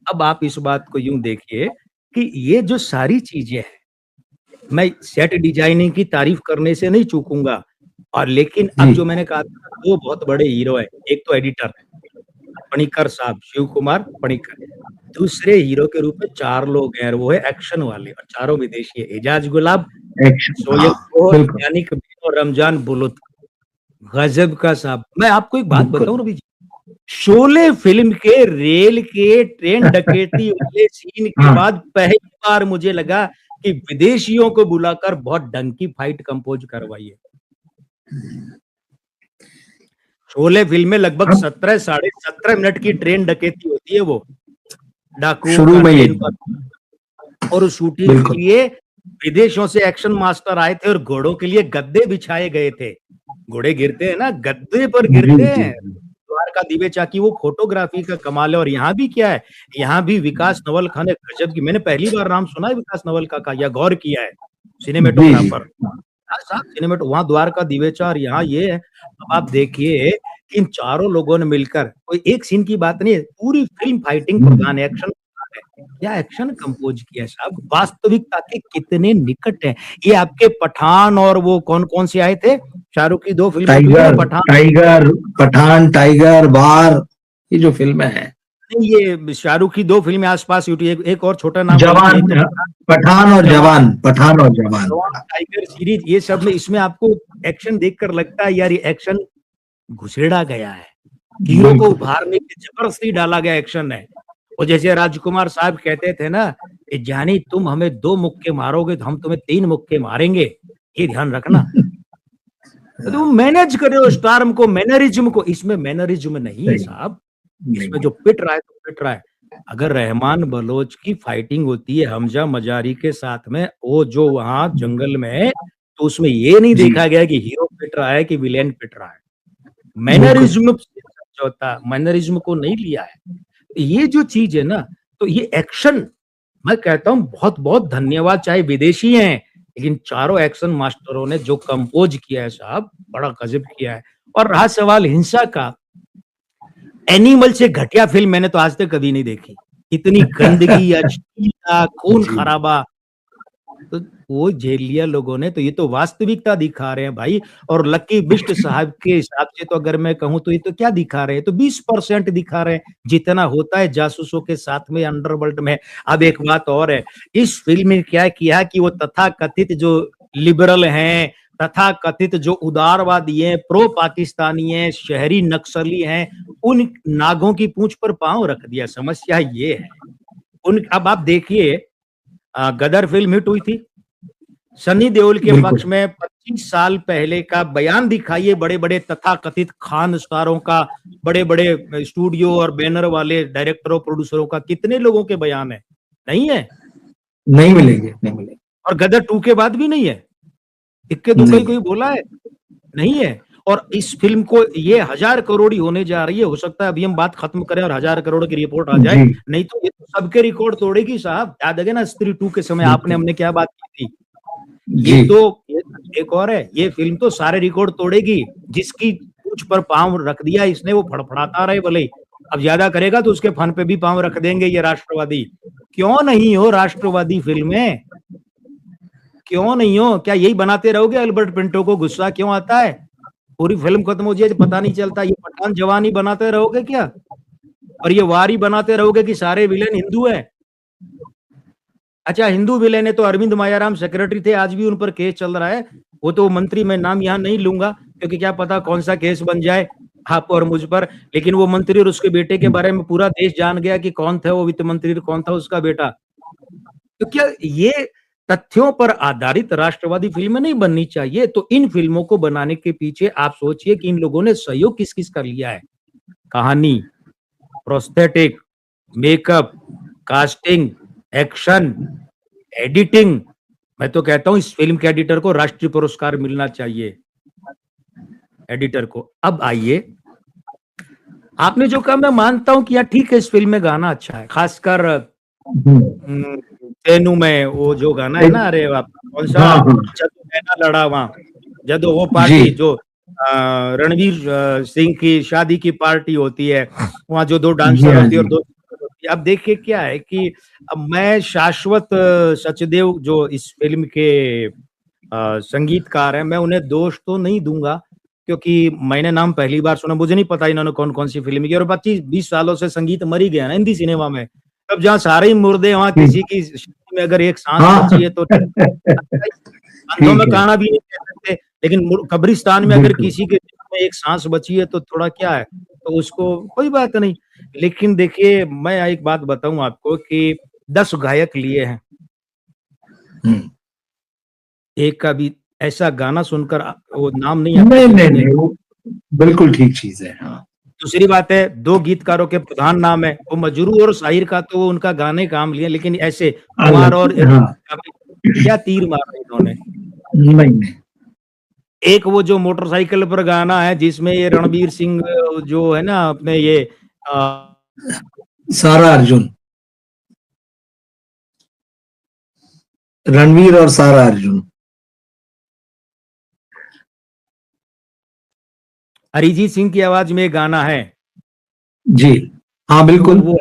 अब आप इस बात को यूँ देखिए कि ये जो सारी चीज़ें हैं, मैं सेट डिजाइनिंग की तारीफ करने से नहीं चूकूँगा, और लेकिन अब जी, जो मैंने कहा था 2 बहुत बड़े हीरो हैं, एक तो एडिटर पणिक्कर साहब, शिव कुमार पणिक्कर, दूसरे हीरो के रूप में 4 लोग हैं और वो है एक्शन वाले, और चारों विदेशी है। एजाज गुलाब, एक्शन, हाँ, सोयल कौर, बिल्कुल। यानिक मीर और रमजान बुलुत। गजब का साहब। मैं आपको एक बात बिल्कुल। बताऊँ रवि जी, शोले फ़िल्म के रेल के ट्रेन डकैती वाले सीन के हाँ, बाद पहली बार मुझे लगा कि विदेशियों को बुलाकर बहुत ढंग की फाइट कंपोज़ करवाई है। शोले फ़िल्म में लगभग अब 17 साढ़े 17 मिनट की ट्रेन डकैती होती है वो, डाकुओं शुरू का में ट्रेन यही, पर। और उस शूटिंग के बिल्कुल। लिए विदेशों से एक्शन मास्टर आए थे और घोड़ों के लिए गद्दे बिछाए गए थे। घोड़े गिरते हैं ना, गद्दे पर जी, गिरते जी, हैं। द्वारका दिवेचा की वो फोटोग्राफी का कमाल है। और यहाँ भी क्या है, यहाँ भी विकास नवलखा ने गजब की, मैंने पहली बार नाम सुना है विकास नवलखा का या गौर किया है, जी, जी। सिनेमेटोग्राफर। हाँ, साहब सिनेमेटो वहाँ द्वारका दिवेचा और यहाँ ये है। अब आप देखिए कि इन चारों लोगों ने मिलकर, कोई एक सीन की बात नहीं है, पूरी फ़िल्म फाइटिंग प्रधान है, एक्शन प्रधान है। क्या एक्शन कंपोज़ किया है साहब, वास्तविकता के कितने निकट है। ये आपके पठान और वो कौन-कौन से आए थे? शाहरुख की 2 फ़िल्म हिट हुई थी ना, Tiger, Pathaan. Tiger, Pathaan, Tiger, War, ये जो फ़िल्में हैं, नहीं, ये शाहरुख की 2 फ़िल्में आस-पास हुई थी, एक और छोटा नाम वाली थी, जवान, एक तो पठान, पठान और जवान। जवान, पठान और जवान। जवान, टाइगर सीरीज़, ये सब में इसमें आपको एक्शन देखकर लगता है यार ये एक्शन घुसेड़ा गया है। हीरो को बिल्कुल, उभारने की ज़बरदस्ती डाला गया एक्शन है। और जैसे राजकुमार साहब कहते थे ना कि जानी तुम हमें 2 मुक्के मारोगे तो हम तुम्हें 3 मुक्के मारेंगे, ये ध्यान रखना। तो वो मैनेज कर रहे हो स्टार्म को, मैनरिज़्म को, इसमें मैनरिज़्म नहीं है सही, साहब। इसमें नहीं, जो पिट रहा है तो पिट रहा है। अगर रहमान बलोच की फाइटिंग होती है हमजा मजारी के साथ में, वो जो वहाँ जंगल में है, तो उसमें ये नहीं जी, देखा गया कि हीरो पिट रहा है कि विलेन पिट रहा है। बिल्कुल, मैनरिज़्म से समझौता, मैनरिज़्म को नहीं लिया है। ये जो चीज़ है ना, तो ये एक्शन, मैं कहता हूँ बहुत-बहुत धन्यवाद, चाहे विदेशी हैं, लेकिन चारों एक्शन मास्टरों ने जो कंपोज़ किया है साहब, बड़ा गज़ब किया है। और रहा सवाल हिंसा का, एनिमल से घटिया फ़िल्म मैंने तो आज तक कभी नहीं देखी। इतनी गंदगी, अश्लीलता, जी, खून-खराबा, तो वो झेल लिया लोगों ने, तो ये तो वास्तविकता दिखा रहे हैं भाई। और लकी बिष्ट साहब के हिसाब से तो अगर मैं कहूँ तो ये तो क्या दिखा रहे हैं, तो 20% दिखा रहे हैं, जितना होता है जासूसों के साथ में अंडरवर्ल्ड में। अब एक बात और है, इस फ़िल्म में क्या किया कि वो तथाकथित जो लिबरल हैं, तथाकथित जो उदारवादी हैं, प्रो पाकिस्तानी हैं, शहरी नक्सली हैं, उन नागों की पूँछ पर पाँव रख दिया। समस्या ये है। उन अब आप देखिए, गदर फ़िल्म हिट हुई थी। सनी देओल के बिल्कुल, पक्ष में 25 साल पहले का बयान दिखाइए बड़े-बड़े तथाकथित खान स्टारों का, बड़े-बड़े स्टूडियो और बैनर वाले डायरेक्टरों, प्रोड्यूसरों का, कितने लोगों के बयान है? नहीं है। नहीं मिलेंगे, नहीं मिलेंगे, और गदर 2 के बाद भी नहीं है। इक्के-दुक्का ही नहीं कोई है। बोला है? नहीं है। और इस फ़िल्म को ये 1000 करोड़ ही होने जा रही है। हो सकता है अभी हम बात खत्म करें और 1000 करोड़ की रिपोर्ट आ जाए, जी, नहीं तो ये तो सबके रिकॉर्ड तोड़ेगी साहब। याद है ना स्त्री 2 के समय आपने बिल्कुल, हमने क्या बात की थी? ये जी, तो ये एक और है, ये फ़िल्म तो सारे रिकॉर्ड तोड़ेगी। जिसकी पूँछ पर पाँव रख दिया इसने, वो फड़फड़ाता रहे भले ही। अब ज़्यादा करेगा तो उसके फन पे भी पाँव रख देंगे ये राष्ट्रवादी। क्यों नहीं हो राष्ट्रवादी फ़िल्में? क्यों नहीं हो? क्या यही बनाते रहोगे? अल्बर्ट पिंटो को गुस्सा क्यों आता है? पूरी फ़िल्म खत्म हो जाए तो पता नहीं चलता। ये पठान जवान ही बनाते रहोगे क्या? और ये वार ही बनाते रहोगे कि सारे विलेन हिंदू हैं? अच्छा, हिंदू विलेन है तो अरविंद मायाराम सेक्रेटरी थे, आज भी उन पर केस चल रहा है। वो तो मंत्री, मैं नाम यहाँ नहीं लूँगा क्योंकि क्या पता कौन-सा केस बन जाए आप और मुझ पर। लेकिन वो मंत्री और उसके बेटे के बारे में पूरा देश जान गया कि कौन था वो वित्त मंत्री और कौन था उसका बेटा। तो क्या ये तथ्यों पर आधारित राष्ट्रवादी फ़िल्में नहीं बननी चाहिए? तो इन फ़िल्मों को बनाने के पीछे आप सोचिए कि इन लोगों ने सहयोग किस-किस का लिया है। कहानी, prosthetic, makeup, casting, action, editing. मैं तो कहता हूँ इस फ़िल्म के एडिटर को राष्ट्रीय पुरस्कार मिलना चाहिए, एडिटर को। अब आइए, आपने जो कहा मैं मानता हूँ कि यार ठीक है इस फ़िल्म में गाना अच्छा है, ख़ासकर हुँ, तेनू में वो जो गाना है एक, ना, अरे कौन सा, हाँ हाँ जदों नैना लड़ा वहां, जदों वो जी पार्टी जो रणवीर सिंह की शादी की पार्टी होती है, वहां जो दो जी डांसर हाँ होती है जी और दो होती है। अब देखिए क्या है कि अब मैं शाश्वत सचदेव जो इस फिल्म के संगीतकार हैं, मैं उन्हें दोष तो नहीं दूंगा, क्योंकि मैंने नाम पहली बार सुना, मुझे नहीं पता इन्होंने कौन कौन सी फिल्म की, और 25-20 सालों से संगीत मर ही गया ना हिंदी सिनेमा में। अब जहाँ सारे ही मुर्दे, वहां जी किसी की शादी में अगर एक सांस हाँ बची है तो अंधों में ठीक है काना भी नहीं कह सकते, लेकिन कब्रिस्तान में अगर बिल्कुल किसी के दिल में एक सांस बची है तो थोड़ा क्या है, तो उसको कोई बात नहीं। लेकिन देखिए, मैं एक बात बताऊं आपको कि 10 गायक लिए हैं, हम्म। एक का भी ऐसा गाना सुनकर वो नाम नहीं आपके नहीं दिल नहीं में नहीं। नहीं वो बिल्कुल ठीक चीज है हाँ दूसरी बात है, 2 गीतकारों के प्रधान नाम है, वो मजरू और शाहिर का तो वो उनका गाने काम लिए, लेकिन ऐसे कुमार अलग और हाँ का भी क्या तीर मारा इन्होंने। नहीं नहीं एक वो जो मोटरसाइकिल पर गाना है जिसमें ये रणवीर सिंह जो है ना अपने ये अ, सारा अर्जुन रणवीर और सारा अर्जुन अरिजीत सिंह की आवाज में गाना है, जी हाँ तो बिल्कुल वो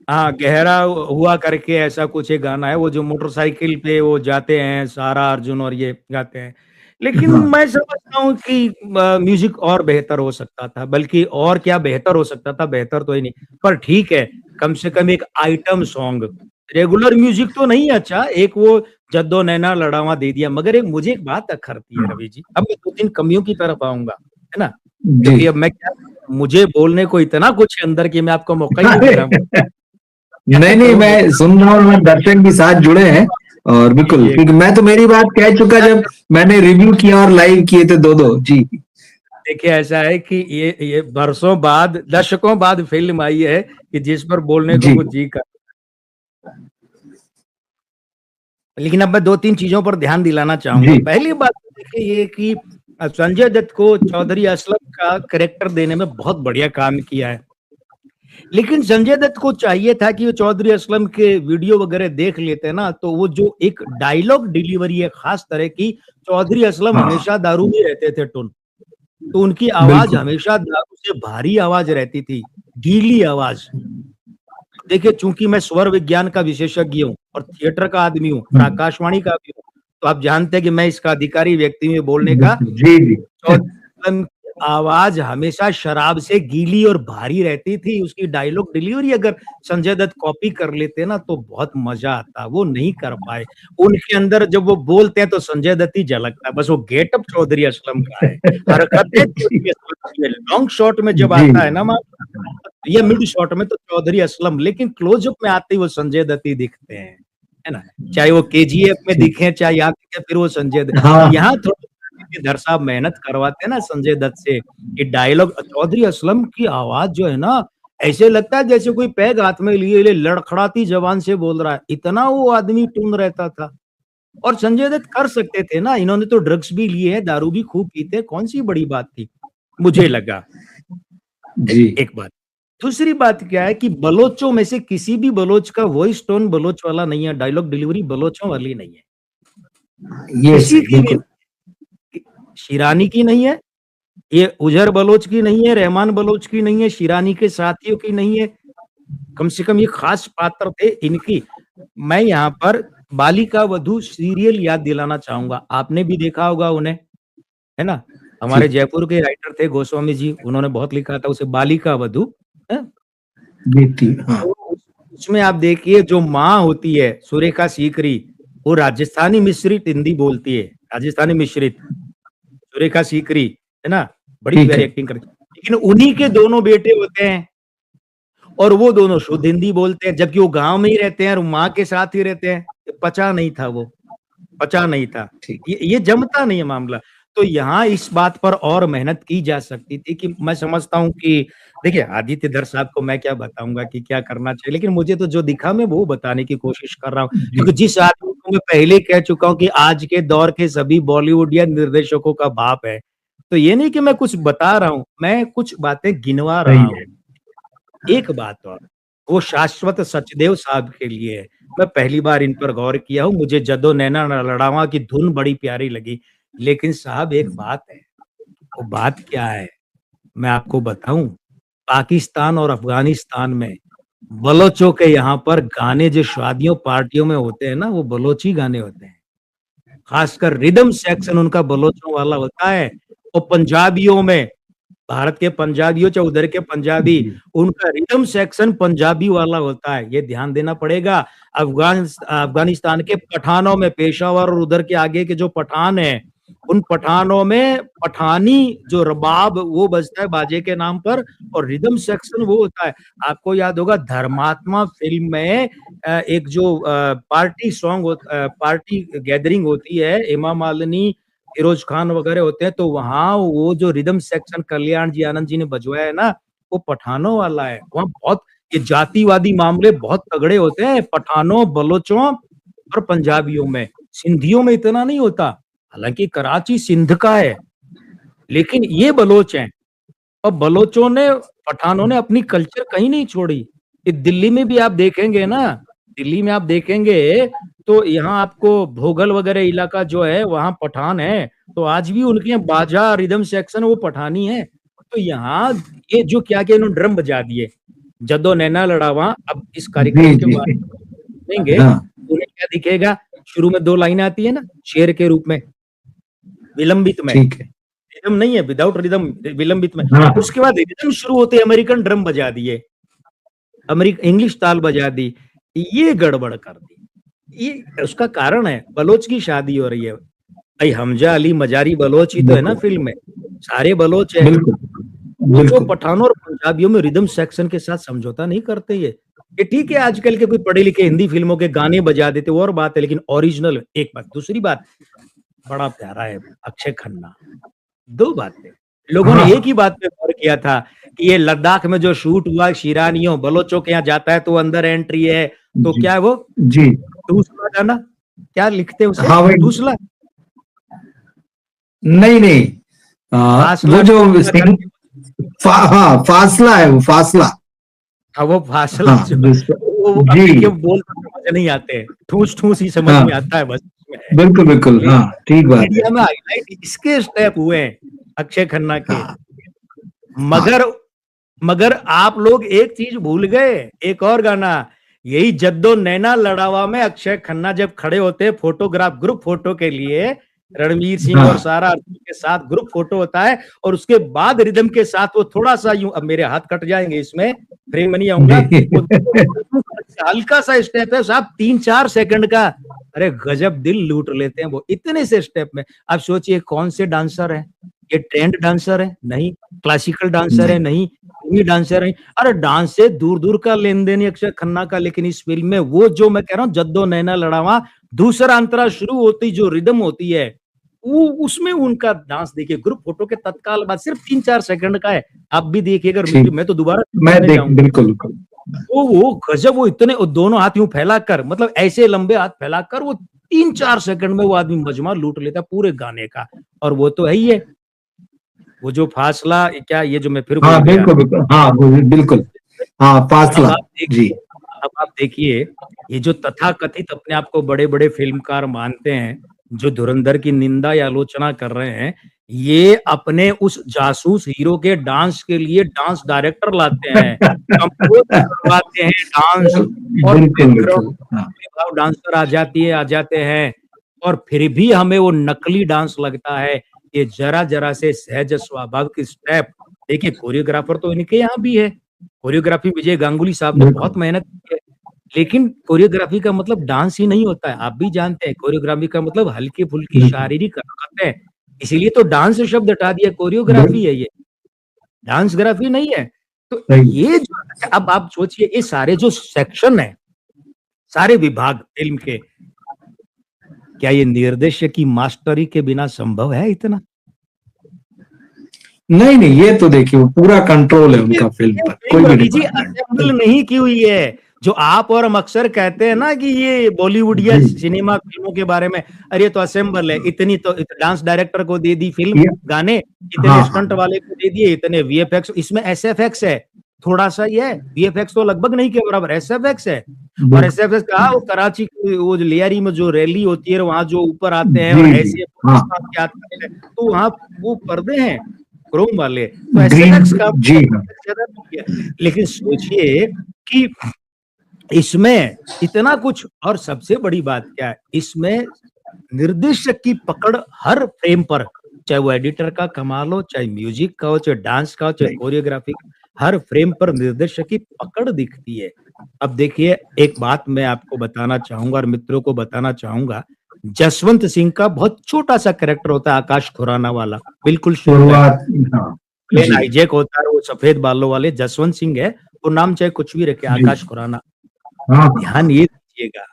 हाँ गहरा हुआ करके ऐसा कुछ एक गाना है, वो जो मोटरसाइकिल पे वो जाते हैं सारा अर्जुन और ये गाते हैं। लेकिन हाँ मैं समझता हूँ कि म्यूजिक और बेहतर हो सकता था, बल्कि और क्या बेहतर हो सकता था, बेहतर तो ही नहीं, पर ठीक है, कम से कम एक आइटम सॉन्ग, रेगुलर म्यूजिक तो नहीं अच्छा, एक वो जद्दो नैना लड़ावा दे दिया। मगर एक मुझे एक बात अखरती है हाँ रवि जी, अब मैं 2-3 कमियों की तरफ आऊंगा, है ना, जी क्योंकि अब मैं क्या, मुझे बोलने को इतना कुछ है अंदर कि मैं आपको मौका ही नहीं दे रहा, क्या नहीं नहीं करूं मैं सुन रहा हूँ मैं दर्शक भी साथ जुड़े हैं और बिल्कुल ये क्योंकि मैं तो मेरी बात कह चुका जब मैंने रिव्यू किया और लाइव किए थे दो दो जी देखिए, ऐसा है कि ये बरसों बाद, दशकों बाद फिल्म आई है कि जिस पर बोलने को जी कुछ जी कर, लेकिन अब मैं 2-3 चीजों पर ध्यान दिलाना चाहूंगा। जी पहली बात तो देखिए ये कि संजय दत्त को चौधरी असलम का कैरेक्टर देने में बहुत बढ़िया काम किया है, लेकिन संजय दत्त को चाहिए था कि वो चौधरी असलम के वीडियो वगैरह देख लेते ना, तो वो जो एक डायलॉग डिलीवरी है खास तरह की, चौधरी असलम हाँ हमेशा दारू में रहते थे टुन, तो उनकी आवाज बिल्कुल हमेशा दारू से भारी आवाज रहती थी, गीली आवाज। देखिए, चूंकि मैं स्वर विज्ञान का विशेषज्ञ हूँ और थिएटर का आदमी हूँ और हम्म, आकाशवाणी का भी हूँ, तो आप जानते हैं कि मैं इसका अधिकारी व्यक्ति में बोलने का। बिल्कुल जी जी चौथम की आवाज हमेशा शराब से गीली और भारी रहती थी, उसकी डायलॉग डिलीवरी अगर संजय दत्त कॉपी कर लेते ना तो बहुत मजा आता, वो नहीं कर पाए। उनके अंदर जब वो बोलते हैं तो संजय दत्त ही झलकता है, बस वो गेटअप चौधरी असलम का है, हरकतें चौधरी असलम की है। लॉन्ग शॉट में जब जी आता है ना ये मिड शॉट में तो चौधरी असलम, लेकिन क्लोजअप में आते ही वो संजय दत्त ही दिखते हैं, है ना, चाहे वो केजीएफ में ठीक दिखे चाहे यहाँ दिखे, फिर वो संजय दत्त। हाँ यहाँ थोड़ा धर साहब मेहनत करवाते हैं ना संजय दत्त से, ये डायलॉग चौधरी असलम की आवाज जो है ना, ऐसे लगता है जैसे कोई पैग हाथ में लिए लड़खड़ाती जबान से बोल रहा है, इतना वो आदमी टून रहता था। और संजय दत्त कर सकते थे ना, इन्होंने तो ड्रग्स भी लिए हैं, दारू भी खूब पीते, कौन सी बड़ी बात थी, मुझे लगा। जी एक बात, दूसरी बात क्या है कि बलोचों में से किसी भी बलोच का वॉइस टोन बलोच वाला नहीं है, डायलॉग डिलीवरी बलोचों वाली नहीं है, ये किसी सही की भी बिल्कुल नहीं। शिरानी की नहीं है, ये उजर बलोच की नहीं है, रहमान बलोच की नहीं है, शिरानी के साथियों की नहीं है, कम से कम ये खास पात्र थे इनकी। मैं यहाँ पर बालिका वधू सीरियल याद दिलाना चाहूंगा, आपने भी देखा होगा उन्हें, है ना, जी हमारे जयपुर के राइटर थे गोस्वामी जी, उन्होंने बहुत लिखा था उसे बालिका वधू, है? जी ठीक हाँ तो उसमें आप देखिए जो माँ होती है सुरेखा सीकरी, वो राजस्थानी मिश्रित हिंदी बोलती है, राजस्थानी मिश्रित सुरेखा सीकरी, है ना, बड़ी ठीक प्यारी है एक्टिंग करती है। लेकिन उन्हीं के दोनों बेटे होते हैं और वो दोनों शुद्ध हिंदी बोलते हैं, जबकि वो गांव में ही रहते हैं और माँ के साथ ही रहते हैं। पचा नहीं था वो, पचा नहीं था, ठीक ये जमता नहीं है मामला। तो यहाँ इस बात पर और मेहनत की जा सकती थी कि मैं समझता हूँ कि देखिए आदित्य धर साहब को मैं क्या बताऊंगा कि क्या करना चाहिए, लेकिन मुझे तो जो दिखा मैं वो बताने की कोशिश कर रहा हूँ, जी क्योंकि जिस आदमी को मैं पहले ही कह चुका हूँ कि आज के दौर के सभी बॉलीवुड या निर्देशकों का बाप है, तो ये नहीं कि मैं कुछ बता रहा हूँ, मैं कुछ बातें गिनवा रहा सही है हूँ। एक बात और, वो शाश्वत सचदेव साहब के लिए है। मैं पहली बार इन पर गौर किया हूँ, मुझे जद्दो नैना लड़ावा की धुन बड़ी प्यारी लगी। लेकिन साहब एक बात है, वो बात क्या है? मैं आपको बताऊँ, पाकिस्तान और अफ़गानिस्तान में बलोचों के यहाँ पर गाने जो शादियों पार्टियों में होते हैं ना, वो बलोची गाने होते हैं। खासकर रिदम सेक्शन उनका बलोचों वाला होता है। और पंजाबियों में, भारत के पंजाबियों चाहे उधर के पंजाबी, जी उनका रिदम सेक्शन पंजाबी वाला होता है, ये ध्यान देना पड़ेगा। अफगानिस्तान के पठानों में, पेशावर और उधर के आगे के जो पठान हैं, उन पठानों में पठानी जो रबाब वो बजता है बाजे के नाम पर, और रिदम सेक्शन वो होता है। आपको याद होगा धर्मात्मा फिल्म में एक जो पार्टी गैदरिंग होती है, हेमा मालिनी, फिरोज खान वगैरह होते हैं, तो वहां वो जो रिदम सेक्शन कल्याण जी आनंद जी ने बजवाया है ना, वो पठानों वाला है। वहां बहुत ये जातिवादी मामले बहुत तगड़े होते हैं पठानों, बलोचों और पंजाबियों में। सिंधियों में इतना नहीं होता, हालांकि कराची सिंध का है, लेकिन ये बलोच हैं। और बलोचों ने, पठानों ने अपनी कल्चर कहीं नहीं छोड़ी। ये दिल्ली में भी आप देखेंगे ना, दिल्ली में आप देखेंगे तो यहाँ आपको भोगल वगैरह इलाका जो है वहां पठान है, तो आज भी उनके यहाँ बाजा रिदम सेक्शन वो पठानी है। तो यहाँ ये जो क्या क्या इन्होंने ड्रम बजा दिए, जद्दो नैना लड़ावा। अब इस जी कार्यक्रम के जी बारे में सुनेंगे, हाँ उन्हें क्या दिखेगा, शुरू में 2 लाइनें आती है ना शेर के रूप में, विलंबित में, ठीक है रिदम नहीं है, विदाउट रिदम, विलंबित में। हाँ उसके बाद रिदम शुरू होते अमेरिकन ड्रम बजा दिए, अमेरिकन इंग्लिश ताल बजा दी, ये गड़बड़ कर दी। ये उसका कारण है, बलोच की शादी हो रही है भाई, हमजा अली मजारी बलोच ही तो है ना बिल्कुल फिल्म में, सारे बलोच है। बिल्कुल वो जो बिल्कुल पठानों और पंजाबियों में रिदम सेक्शन के साथ समझौता नहीं करते ये ठीक है, आजकल के कोई पढ़े लिखे हिंदी फिल्मों के गाने बजा देते वो और बात है, लेकिन ओरिजिनल एक बात। दूसरी बात, बड़ा प्यारा है अक्षय खन्ना। 2 बातें, लोगों ने हाँ एक ही बात पे गौर किया था कि ये लद्दाख में जो शूट हुआ शिरानियों बलोचों के यहाँ जाता है तो अंदर एंट्री है, तो जी क्या है वो जी दूसरा गाना, क्या लिखते हैं उसे, हाँ भाई दूसरा नहीं नहीं वो फासला जो करके, हाँ फासला है, वो फासला हाँ वो फासला हाँ जो वो अब जी देखिए बोल तो समझ नहीं आते हैं, ठूस ठूस ही समझ हाँ में आता है बस उसमें। बिल्कुल बिल्कुल ये हाँ ठीक बात है मीडिया में हाईलाइट इसके स्टेप हुए हैं अक्षय खन्ना के। हाँ हाँ मगर मगर आप लोग एक चीज भूल गए, एक और गाना, यही जद्दो नैना लड़ावा में अक्षय खन्ना जब खड़े होते हैं फोटोग्राफ ग्रुप फोटो के लिए, रणवीर सिंह और हाँ सारा अर्जुन के साथ ग्रुप फोटो होता है, और उसके बाद रिदम के साथ वो थोड़ा सा यूं, अब मेरे हाथ कट जाएंगे इसमें, फ्रेम में नहीं आऊंगा, वो हल्का सा स्टेप है साहब, 3-4 सेकंड का, अरे गजब दिल लूट लेते हैं वो इतने से स्टेप में। आप सोचिए कौन से डांसर है ये, ट्रेंड डांसर है नहीं, क्लासिकल डांसर है नहीं, ये डांसर है, अरे डांस से दूर दूर का लेन देन है अक्षय खन्ना का। लेकिन इस फिल्म में वो जो मैं कह रहा हूँ जद्दो नैना लड़ावा, दूसरा अंतरा शुरू होती जो रिदम होती है, वो उसमें उनका डांस देखिए, ग्रुप फोटो के तत्काल बाद सिर्फ 3-4 सेकंड का है, आप भी देखिएगा। ठीक मैं तो दोबारा मैं देखने देख जाऊंगा। बिल्कुल बिल्कुल वो गजब, वो इतने, वो दोनों हाथ यूं फैलाकर, मतलब ऐसे लंबे हाथ फैलाकर वो 3-4 सेकंड में वो आदमी मजमा लूट लेता पूरे गाने का। और वो तो है ही है, वो जो फासला क्या, ये जो मैं फिर हाँ भूल गया। बिल्कुल बिल्कुल हाँ बिल्कुल हाँ अब फासला आप देखिए, जी अब आप देखिए, ये जो तथाकथित अपने आप को बड़े बड़े फिल्मकार मानते हैं, जो धुरंधर की निंदा या आलोचना कर रहे हैं, ये अपने उस जासूस हीरो के डांस के लिए डांस डायरेक्टर लाते हैं, कंपोज करवाते हैं डांस, और बिल्कुल बैकग्राउंड बिल्कुल हाँ डांसर आ जाते हैं, और फिर भी हमें वो नकली डांस लगता है। ये जरा जरा से सहज स्वाभाविक स्टेप, देखिए कोरियोग्राफर तो इनके यहाँ भी है, कोरियोग्राफी विजय गांगुली साहब ने बिल्कुल बहुत मेहनत की है। लेकिन कोरियोग्राफी का मतलब डांस ही नहीं होता है, आप भी जानते हैं, कोरियोग्राफी का मतलब हल्की फुल्की बिल्कुल शारीरिक हरकत है, इसीलिए तो डांस शब्द हटा दिया, कोरियोग्राफी बिल्कुल है ये, डांसग्राफी नहीं है। तो सही ये जो, अब आप सोचिए ये सारे जो सेक्शन है, सारे विभाग फिल्म के, क्या ये निर्देशक की मास्टरी के बिना संभव है इतना? नहीं नहीं ये तो देखिए वो पूरा कंट्रोल है उनका फिल्म पर, कोई भी रवि जी डिपार्टमेंट असेंबल नहीं की हुई है, जो आप और हम अक्सर कहते हैं ना कि ये बॉलीवुड या जी सिनेमा फिल्मों के बारे में, अरे ये तो असेंबल है, इतनी तो डांस डायरेक्टर को दे दी फिल्म ये गाने, हाँ इतने हाँ स्टंट वाले को दे दिए, इतने वीएफएक्स, इसमें एसएफएक्स है, थोड़ा सा ये है, वीएफएक्स तो लगभग नहीं के बराबर एसएफएक्स है। और बिल्कुल। एसएफएक्स कहा वो कराची की वो लियारी में जो रैली होती है वहां जो ऊपर आते हैं और जी जी। ऐसे हाँ। पाकिस्तान के आते हैं, तो वहां वो पर्दे हैं क्रोम वाले, तो ग्रीन। एसएफएक्स का जी हाँ। ज्यादा नहीं है। लेकिन सोचिए कि इसमें इतना कुछ, और सबसे बड़ी बात क्या है, इसमें निर्देशक की पकड़ हर फ्रेम पर, चाहे वो एडिटर का कमाल हो, चाहे म्यूजिक का हो, चाहे डांस का हो, चाहे नहीं। कोरियोग्राफी का, हर फ्रेम पर निर्देशक की पकड़ दिखती है। अब देखिए एक बात मैं आपको बताना चाहूंगा और मित्रों को बताना चाहूंगा, जसवंत सिंह का बहुत छोटा सा कैरेक्टर होता है आकाश खुराना वाला, बिल्कुल शुरू में शुरुआत। हाँ। प्लेन जी हाईजैक होता है, वो सफेद बालों वाले जसवंत सिंह है, वो नाम चाहे कुछ भी रखे जी। आकाश खुराना। हाँ ध्यान ये दीजिएगा,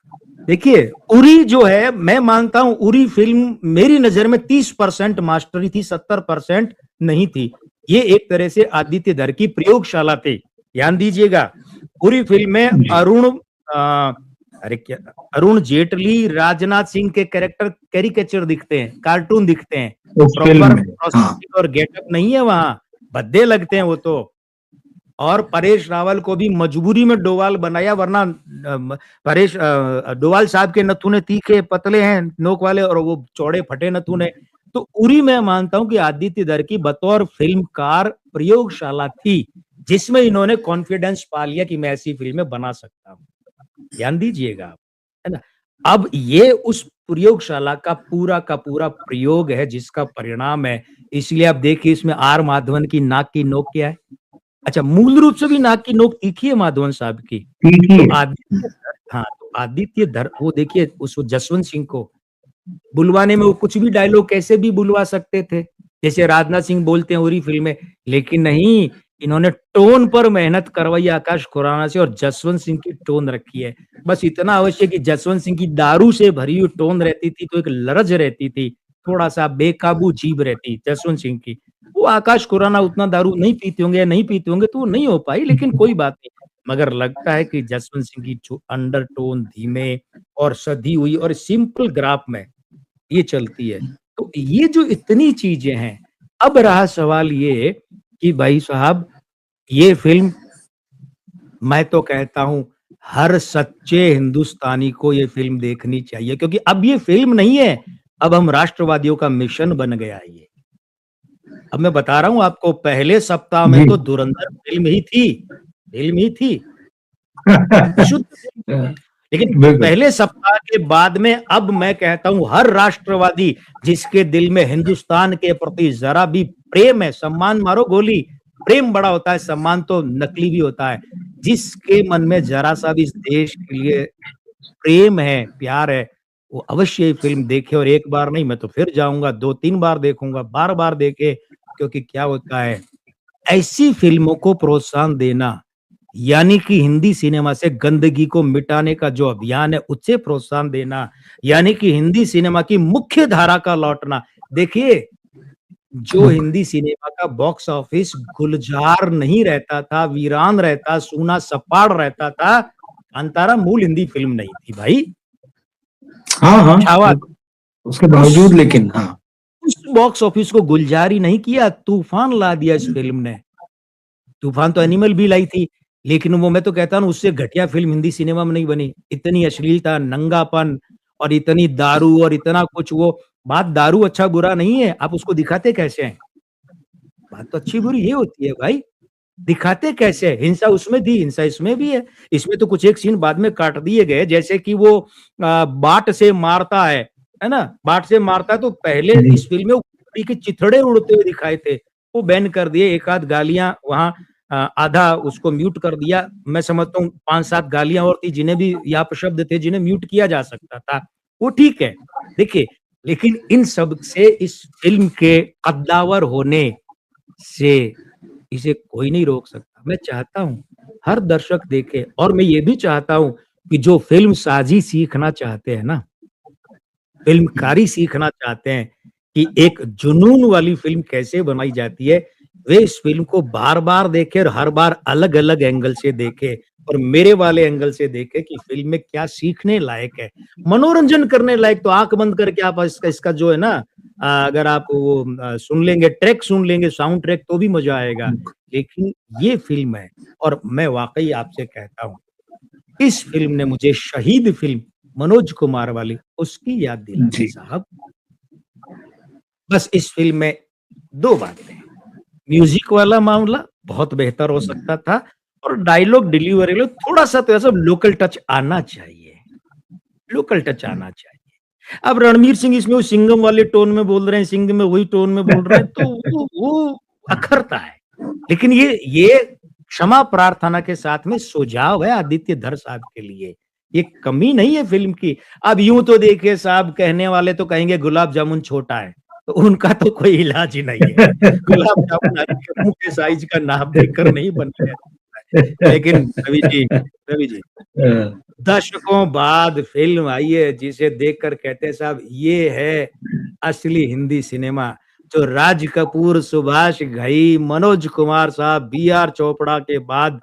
देखिए उरी जो है, मैं मानता हूं उरी फिल्म मेरी नजर में 30% मास्टरी थी, 70% नहीं थी। ये एक तरह से आदित्य धर की प्रयोगशाला थी। ध्यान दीजिएगा, उरी फिल्म में जी। अरे क्या, अरुण जेटली राजनाथ सिंह के कैरेक्टर कैरिकेचर दिखते हैं, कार्टून दिखते हैं, उस फिल्म प्रॉपर में। हाँ। प्रोस्थेटिक और गेटअप नहीं है वहां, भद्दे लगते हैं वो तो। और परेश रावल को भी मजबूरी में डोवाल बनाया, वरना परेश डोवाल साहब के नथुने तीखे पतले हैं नोक वाले, और वो चौड़े फटे नथुने। तो उरी मैं मानता हूं कि आदित्य दर की बतौर फिल्मकार प्रयोगशाला थी, जिसमें इन्होंने कॉन्फिडेंस पा लिया कि मैं ऐसी फिल्में बना सकता हूं। ध्यान दीजिएगा आप, है ना। अब ये उस प्रयोगशाला का पूरा प्रयोग है जिसका परिणाम है। इसलिए आप देखिए इसमें आर माधवन की नाक की नोक क्या है। अच्छा, मूल रूप से भी नाक की नोक तीखी है माधवन साहब की। ठीक ही तो है। आदित्य धर, हाँ तो आदित्य धर वो देखिए उस जसवंत सिंह को बुलवाने में वो कुछ भी डायलॉग कैसे भी बुलवा सकते थे, जैसे राजनाथ सिंह बोलते हैं उरी फिल्म में, लेकिन नहीं, इन्होंने टोन पर मेहनत करवाई आकाश खुराना से और जसवंत सिंह की टोन रखी है। बस इतना अवश्य कि जसवंत सिंह की दारू से भरी हुई टोन रहती थी तो एक लरज रहती थी, थोड़ा सा बेकाबू जीभ रहती जसवंत सिंह की। वो आकाश खुराना उतना दारू नहीं पीते होंगे या नहीं पीते होंगे तो वो नहीं हो पाई, लेकिन कोई बात नहीं। मगर लगता है कि जसवंत सिंह की जो अंडरटोन धीमे और सधी हुई और सिंपल ग्राफ में ये चलती है। तो ये जो इतनी चीजें हैं, अब रहा सवाल ये कि भाई साहब ये फिल्म, मैं तो कहता हूं हर सच्चे हिंदुस्तानी को ये फिल्म देखनी चाहिए, क्योंकि अब ये फिल्म नहीं है, अब हम राष्ट्रवादियों का मिशन बन गया है ये। अब मैं बता रहा हूं आपको, पहले सप्ताह में जी। तो धुरंधर फिल्म ही थी, शुद्ध फिल्म थी। लेकिन बिल्कुल। पहले सप्ताह के बाद में अब मैं कहता हूं हर राष्ट्रवादी जिसके दिल में हिंदुस्तान के प्रति जरा भी प्रेम है, सम्मान मारो गोली, प्रेम बड़ा होता है, सम्मान तो नकली भी होता है, जिसके मन में जरा सा भी इस देश के लिए प्रेम है, प्यार है, वो अवश्य ये फिल्म देखे। और एक बार नहीं, मैं तो फिर जाऊंगा, 2-3 बार देखूंगा, बार बार देखे। क्योंकि क्या होता है, ऐसी फिल्मों को प्रोत्साहन देना, यानी कि हिंदी सिनेमा से गंदगी को मिटाने का जो अभियान है उससे प्रोत्साहन देना, यानी कि हिंदी सिनेमा की मुख्य धारा का लौटना। देखिए, जो हिंदी सिनेमा का बॉक्स ऑफिस गुलजार नहीं रहता था, वीरान रहता, सूना सपाड़ रहता था, कांतारा मूल हिंदी फिल्म नहीं थी भाई। हाँ हाँ। छावा, उसके उस बावजूद लेकिन हाँ। उस बॉक्स ऑफिस को गुलजार ही नहीं किया, तूफान ला दिया इस फिल्म ने। तूफान तो एनिमल भी लाई थी, लेकिन वो मैं तो कहता हूँ उससे घटिया फिल्म हिंदी सिनेमा में नहीं बनी। इतनी अश्लीलता, नंगापन और इतनी दारू और इतना कुछ, वो बात दारू अच्छा बुरा नहीं है, आप उसको दिखाते कैसे हैं? बात तो अच्छी बुरी ये होती है भाई, दिखाते कैसे है? हिंसा उसमें थी, हिंसा इसमें भी है। इसमें तो कुछ एक सीन बाद में काट दिए गए, जैसे कि वो बाट से मारता है ना? बाट से मारता है तो पहले जी। इस फिल्म में उड़ी के चिथड़े उड़ते हुए दिखाए थे, वो बैन कर दिए। एक आध गालियां वहां, आधा उसको म्यूट कर दिया। मैं समझता हूँ 5-7 गालियां और थी जिन्हें भी या अपशब्द थे जिन्हें म्यूट किया जा सकता था, वो ठीक है। देखिए, लेकिन इन सब से इस फिल्म के कद्दावर होने से इसे कोई नहीं रोक सकता। मैं चाहता हूं हर दर्शक देखे, और मैं ये भी चाहता हूं कि जो फिल्म साजी सीखना चाहते हैं ना, फिल्मकारी सीखना चाहते हैं कि एक जुनून वाली फिल्म कैसे बनाई जाती है, वे इस फिल्म को बार बार देखे और हर बार अलग अलग एंगल से देखे, और मेरे वाले एंगल से देखे कि फिल्म में क्या सीखने लायक है। मनोरंजन करने लायक तो आंख बंद करके आप इसका इसका जो है ना अगर आप वो सुन लेंगे, ट्रैक सुन लेंगे, साउंड ट्रैक, तो भी मजा आएगा। लेकिन ये फिल्म है, और मैं वाकई आपसे कहता हूँ, इस फिल्म ने मुझे शहीद फिल्म मनोज कुमार वाली उसकी याद दिला दी जी साहब। बस इस फिल्म में दो बातें, म्यूजिक वाला मामला बहुत बेहतर हो सकता था, और डायलॉग डिलीवरी में थोड़ा सा तो ऐसा लोकल टच आना चाहिए, लोकल टच आना चाहिए। अब रणवीर सिंह इसमें वो सिंघम वाले टोन में बोल रहे हैं, सिंह में वही टोन में बोल रहे हैं, तो वो अखरता है। लेकिन ये क्षमा प्रार्थना के साथ में सुझाव है आदित्य धर साहब के लिए, ये कमी नहीं है फिल्म की। अब यूं तो देखिए साहब, कहने वाले तो कहेंगे गुलाब जामुन छोटा है, तो उनका तो कोई इलाज ही नहीं है। गुलाब जामुन आपके मुंह के साइज का नाप देखकर नहीं बनता है। लेकिन रवि जी, दशकों बाद फिल्म आई है जिसे देखकर कहते हैं साहब ये है असली हिंदी सिनेमा, जो राज कपूर, सुभाष घई, मनोज कुमार साहब, बी.आर. चोपड़ा के बाद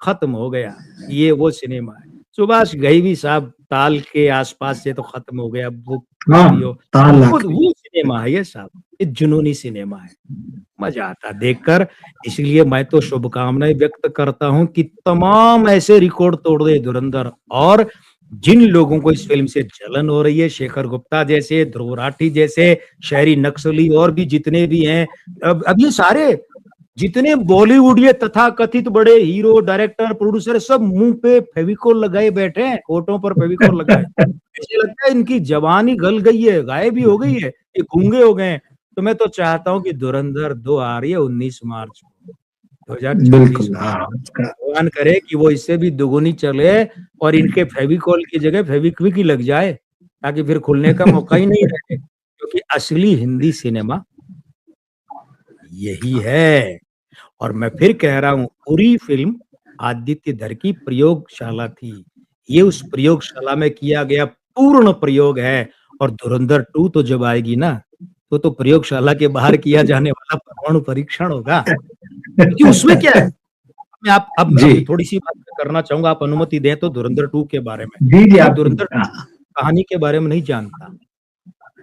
खत्म हो गया। ये वो सिनेमा है। सुभाष घई भी साहब ताल के आसपास से तो खत्म हो गया, वो भी हो। वो सिनेमा है ये साहब, ये जुनूनी सिनेमा है, मजा आता देखकर। इसलिए मैं तो शुभकामनाएं व्यक्त करता हूं कि तमाम ऐसे रिकॉर्ड तोड़ दे धुरंधर, और जिन लोगों को इस फिल्म से जलन हो रही है, शेखर गुप्ता जैसे, ध्रुव राठी जैसे, शहरी नक्सली, और भी जितने भी हैं, अब ये सारे जितने बॉलीवुड ये तथाकथित बड़े हीरो, डायरेक्टर, प्रोड्यूसर, सब मुंह पे फेविकोल लगाए बैठे हैं, होठों पर फेविकोल लगाए। ऐसे लगता है इनकी जबान ही गल गई है, गायब ही हो गई है, ये गूंगे हो गए हैं। तो मैं तो चाहता हूँ कि धुरंधर 2 आ रही है 19 मार्च को 2024 में, भगवान करे कि वो इससे भी दुगुनी चले, और इनके फेविकोल की जगह फेविक्विक ही लग जाए, ताकि फिर खुलने का मौका ही नहीं रहे। क्योंकि असली हिंदी सिनेमा यही है। और मैं फिर कह रहा हूं, पूरी फिल्म आदित्य धर की प्रयोगशाला थी, ये उस प्रयोगशाला में किया गया पूर्ण प्रयोग है। और धुरंधर 2 तो जब आएगी ना, तो प्रयोगशाला के बाहर किया जाने वाला परमाणु परीक्षण होगा। क्योंकि उसमें क्या है, मैं आप अब थोड़ी सी बात करना चाहूंगा, आप अनुमति दें तो, धुरंधर 2 के बारे में। धुरंधर कहानी के बारे में नहीं जानता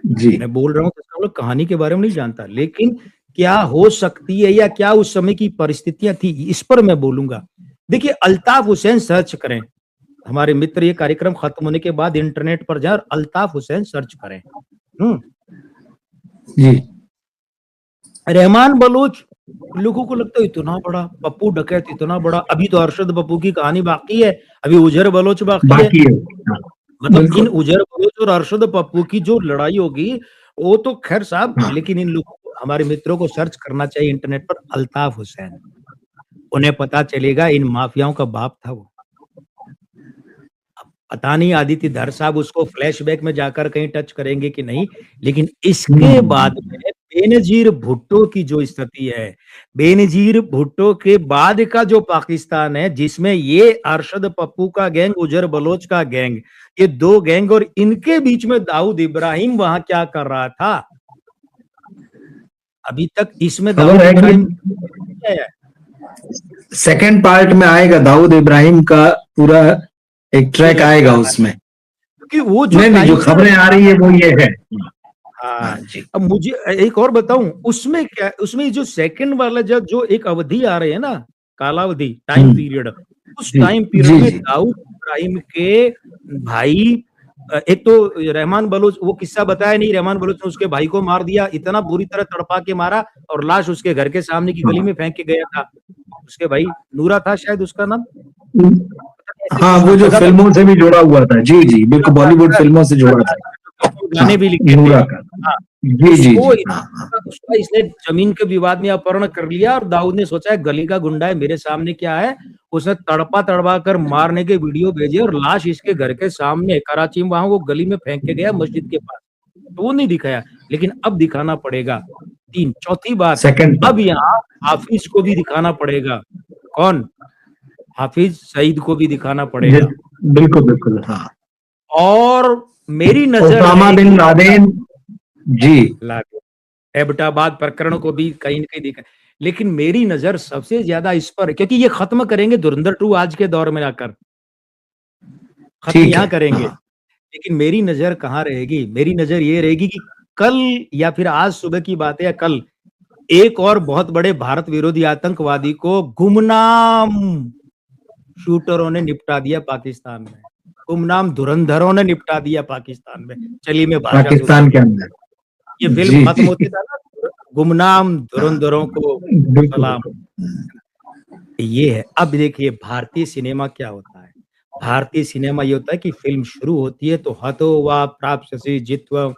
जी, मैं बोल रहा हूँ तो लोग कहानी के बारे में नहीं जानता, लेकिन क्या हो सकती है या क्या उस समय की परिस्थितियां थी, इस पर मैं बोलूंगा। देखिए, अल्ताफ हुसैन सर्च करें, हमारे मित्र ये कार्यक्रम खत्म होने के बाद इंटरनेट पर जाए और अल्ताफ हुसैन सर्च करें। जी, रहमान बलोच, लोगों को लगता है इतना बड़ा, पप्पू डकैत इतना बड़ा, अभी तो अरशद पप्पू की कहानी बाकी है, अभी उजर बलोच बाकी है। मतलब इन उजर बलोच और अरशद पप्पू की जो लड़ाई होगी, वो तो खैर साहब, लेकिन इन लोगों को, हमारे मित्रों को सर्च करना चाहिए इंटरनेट पर, अल्ताफ हुसैन, उन्हें पता चलेगा इन माफियाओं का बाप था वो। पता नहीं आदित्य धर साहब उसको फ्लैशबैक में जाकर कहीं टच करेंगे कि नहीं, लेकिन इसके बाद में बेनजीर भुट्टो की जो स्थिति है, बेनजीर भुट्टो के बाद का जो पाकिस्तान है, जिसमें ये अरशद पप्पू का गैंग, उजर बलोच का गैंग, ये 2 गैंग, और इनके बीच में दाऊद इब्राहिम वहां क्या कर रहा था, अभी तक इसमें दाऊद इब्राहिम सेकंड पार्ट में आएगा, दाऊद इब्राहिम का पूरा एक ट्रैक आएगा उसमें, क्योंकि वो जो खबरें आ रही है वो ये है। हाँ जी। अब मुझे एक और बताऊं, उसमें क्या, उसमें जो सेकंड वाला जो एक अवधि आ रही है ना, कालावधि, टाइम पीरियड, उस टाइम पीरियड में दाऊद इब्राहिम के भाई, एक तो रहमान बलोच, वो किस्सा बताया नहीं, रहमान बलोच ने उसके भाई को मार दिया, इतना बुरी तरह तड़पा के मारा, और लाश उसके घर के सामने की गली में फेंक के गया था। उसके भाई नूरा था शायद उसका नाम, हाँ, वो जो फिल्मों से भी जुड़ा हुआ था। जी जी, बिल्कुल, बॉलीवुड फिल्मों से जुड़ा था, गाने भी लिखे थे। उसका इसने जमीन के विवाद में अपहरण कर लिया, और दाऊद ने सोचा है गली का गुंडा है, मेरे सामने क्या है, उसने तड़पा कर मारने के वीडियो भेजे, और लाश इसके घर के सामने कराची में, वहां वो गली में फेंक के गया मस्जिद के पास, तो वो नहीं दिखाया, लेकिन अब दिखाना पड़ेगा। चौथी बात, अब यहाँ हाफिज को भी दिखाना पड़ेगा। कौन? हाफिज सईद को भी दिखाना पड़ेगा। बिल्कुल बिल्कुल, हाँ। और मेरी नजर ओसामा बिन लादेन जी, एबटाबाद प्रकरण को भी कहीं न कहीं दिखा, लेकिन मेरी नजर सबसे ज्यादा इस पर, क्योंकि ये खत्म करेंगे धुरंधर 2 आज के दौर में आकर, खत्म यहाँ करेंगे। लेकिन मेरी नजर कहाँ रहेगी, मेरी नजर ये रहेगी कि कल या फिर आज सुबह की बात है या कल, एक और बहुत बड़े भारत विरोधी आतंकवादी को गुमनाम शूटरों ने निपटा दिया पाकिस्तान में, गुमनाम धुरंधरों ने निपटा दिया पाकिस्तान में। चलिए मैं भाषा पाकिस्तान के सुधार, अंदर। ये फिल्म जी खत्म होती था ना, गुमनाम धुरंधरों को बिल्कुल सलाम। ये है। अब देखिए भारतीय सिनेमा क्या होता है, भारतीय सिनेमा ये होता है कि फिल्म शुरू होती है तो हतो वा प्राप्स्यसि जित्वा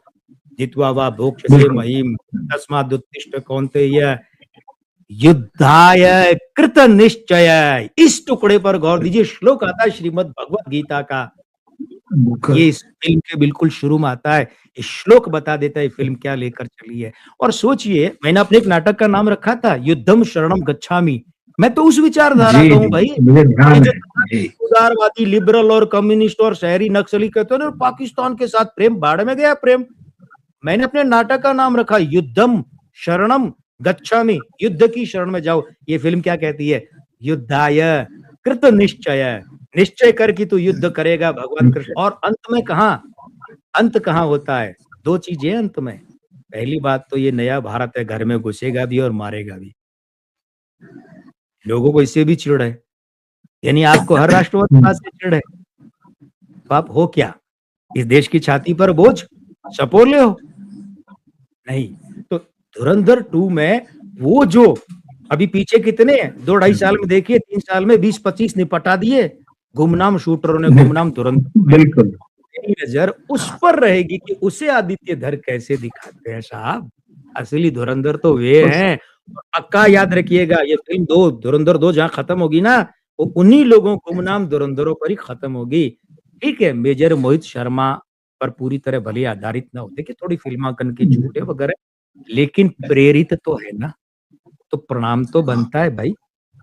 जित्वा वा भोक्ष्यसे बिल्कुल। महीम तस्मादुत्तिष्ठ कौन्तेय युद्धाय कृत निश्चय। इस टुकड़े पर गौर दीजिए, श्लोक आता है श्रीमद् भगवत गीता का, बिल्कुल। ये इस फिल्म के बिल्कुल शुरू में आता है। ये श्लोक बता देता है फिल्म क्या लेकर चली है। और सोचिए, मैंने अपने एक नाटक का नाम रखा था युद्धम शरणम गच्छामि। मैं तो उस विचारधारा जी का जी हूँ भाई। मुझे ये ध्यान जो है। जी उदारवादी लिबरल और कम्युनिस्ट और शहरी नक्सली कहते हैं ना पाकिस्तान के साथ प्रेम, बाढ़ में गया प्रेम। मैंने अपने नाटक का नाम रखा युद्धम शरणम गच्छामि, युद्ध की शरण में जाओ। ये फिल्म क्या कहती है, युद्धाय कृत निश्चय, निश्चय कर कि तू युद्ध करेगा भगवान कृष्ण। और अंत में कहा, अंत कहाँ होता है, दो चीजें अंत में। पहली बात तो ये नया भारत है, घर में घुसेगा भी और मारेगा भी। लोगों को इससे भी चिढ़ है, यानी आपको हर राष्ट्रवादी बात से चिढ़ है, तो आप हो क्या, इस देश की छाती पर बोझ सपोले हो? नहीं। तो धुरंधर 2 में वो जो अभी पीछे कितने 2-2.5 साल में देखिए, 3 साल में 20-25 निपटा दिए गुमनाम शूटरों ने, गुमनाम धुरंधर। बिल्कुल। मेरी नजर उस पर रहेगी कि उसे आदित्य धर कैसे दिखाते हैं साहब। असली धुरंधर तो वे हैं। और पक्का याद रखिएगा, ये फिल्म 2 धुरंधर 2 जहां खत्म होगी ना, वो उन्हीं लोगों गुमनाम धुरंधरों पर ही खत्म होगी। ठीक है, मेजर मोहित शर्मा पर पूरी तरह भले आधारित ना होते कि थोड़ी फिल्मांकन की छूटे वगैरह, लेकिन प्रेरित तो है ना, तो प्रणाम तो बनता है भाई।